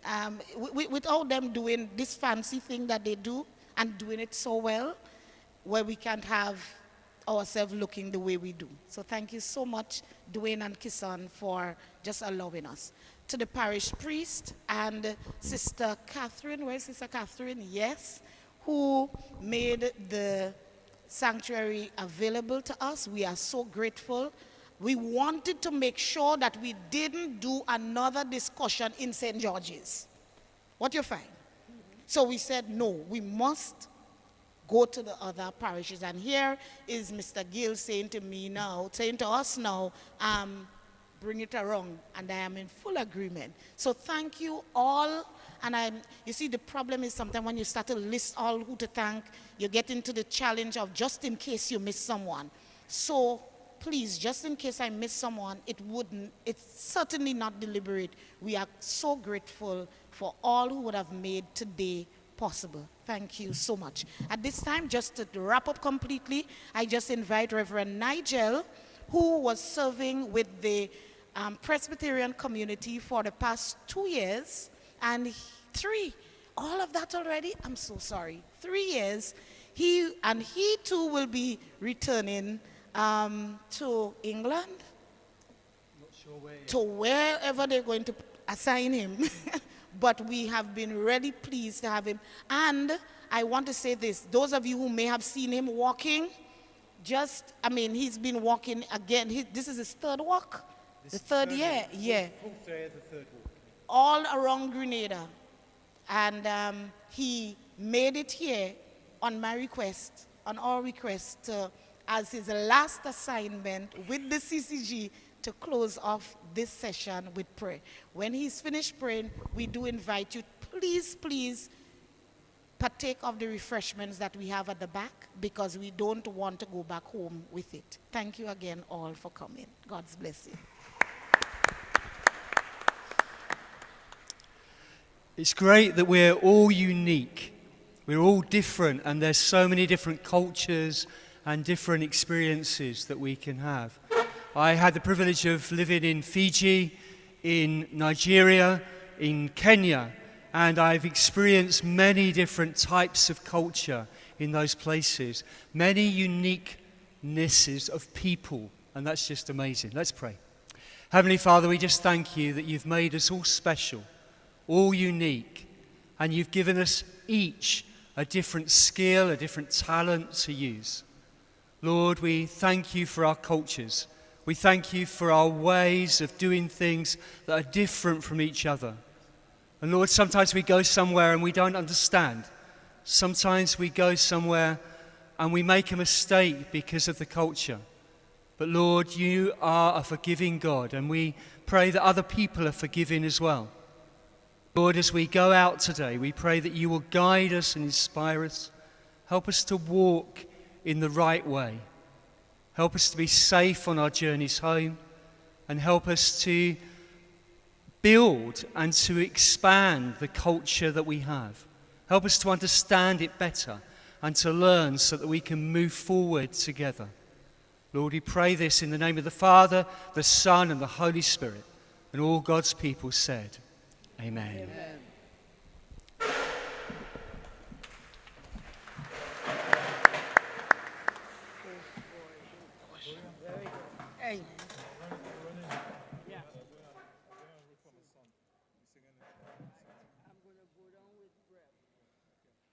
Without them doing this fancy thing that they do and doing it so well, where we can't have ourselves looking the way we do. So thank you so much, Dwayne and Kisan, for just allowing us. To the parish priest and Sister Catherine, where's Sister Catherine? Yes, who made the sanctuary available to us. We are so grateful. We wanted to make sure that we didn't do another discussion in St. George's. What you find? So we said, no, we must go to the other parishes. And here is Mr. Gill saying to us now, bring it around, and I am in full agreement. So thank you all. And you see, the problem is sometimes when you start to list all who to thank, you get into the challenge of just in case you miss someone. So please, just in case I miss someone, it's certainly not deliberate. We are so grateful for all who would have made today possible. Thank you so much. At this time, just to wrap up completely, I just invite Reverend Nigel, who was serving with the Presbyterian community for the past 2 years, and 3, all of that already? I'm so sorry. 3 years. He too will be returning to England, not sure where yet, to wherever they're going to assign him. But we have been really pleased to have him. And I want to say this, those of you who may have seen him walking, he's been walking again. This is his 3rd walk. The 3rd year, yeah. Fourth day of the 3rd walk. All around Grenada. And he made it here on my request, on our request, as his last assignment with the CCG to close off this session with prayer. When he's finished praying, we do invite you, please, please, partake of the refreshments that we have at the back, because we don't want to go back home with it. Thank you again all for coming. God's bless you. It's great that we're all unique. We're all different, and there's so many different cultures and different experiences that we can have. I had the privilege of living in Fiji, in Nigeria, in Kenya, and I've experienced many different types of culture in those places, many uniquenesses of people, and that's just amazing. Let's pray. Heavenly Father, we just thank you that you've made us all special, all unique, and you've given us each a different skill, a different talent to use. Lord, we thank you for our cultures. We thank you for our ways of doing things that are different from each other. And Lord, sometimes we go somewhere and we don't understand. Sometimes we go somewhere and we make a mistake because of the culture. But Lord, you are a forgiving God, and we pray that other people are forgiving as well. Lord, as we go out today, we pray that you will guide us and inspire us. Help us to walk in the right way. Help us to be safe on our journeys home, and help us to build and to expand the culture that we have. Help us to understand it better and to learn so that we can move forward together. Lord, we pray this in the name of the Father, the Son, and the Holy Spirit. And all God's people said, Amen. Amen.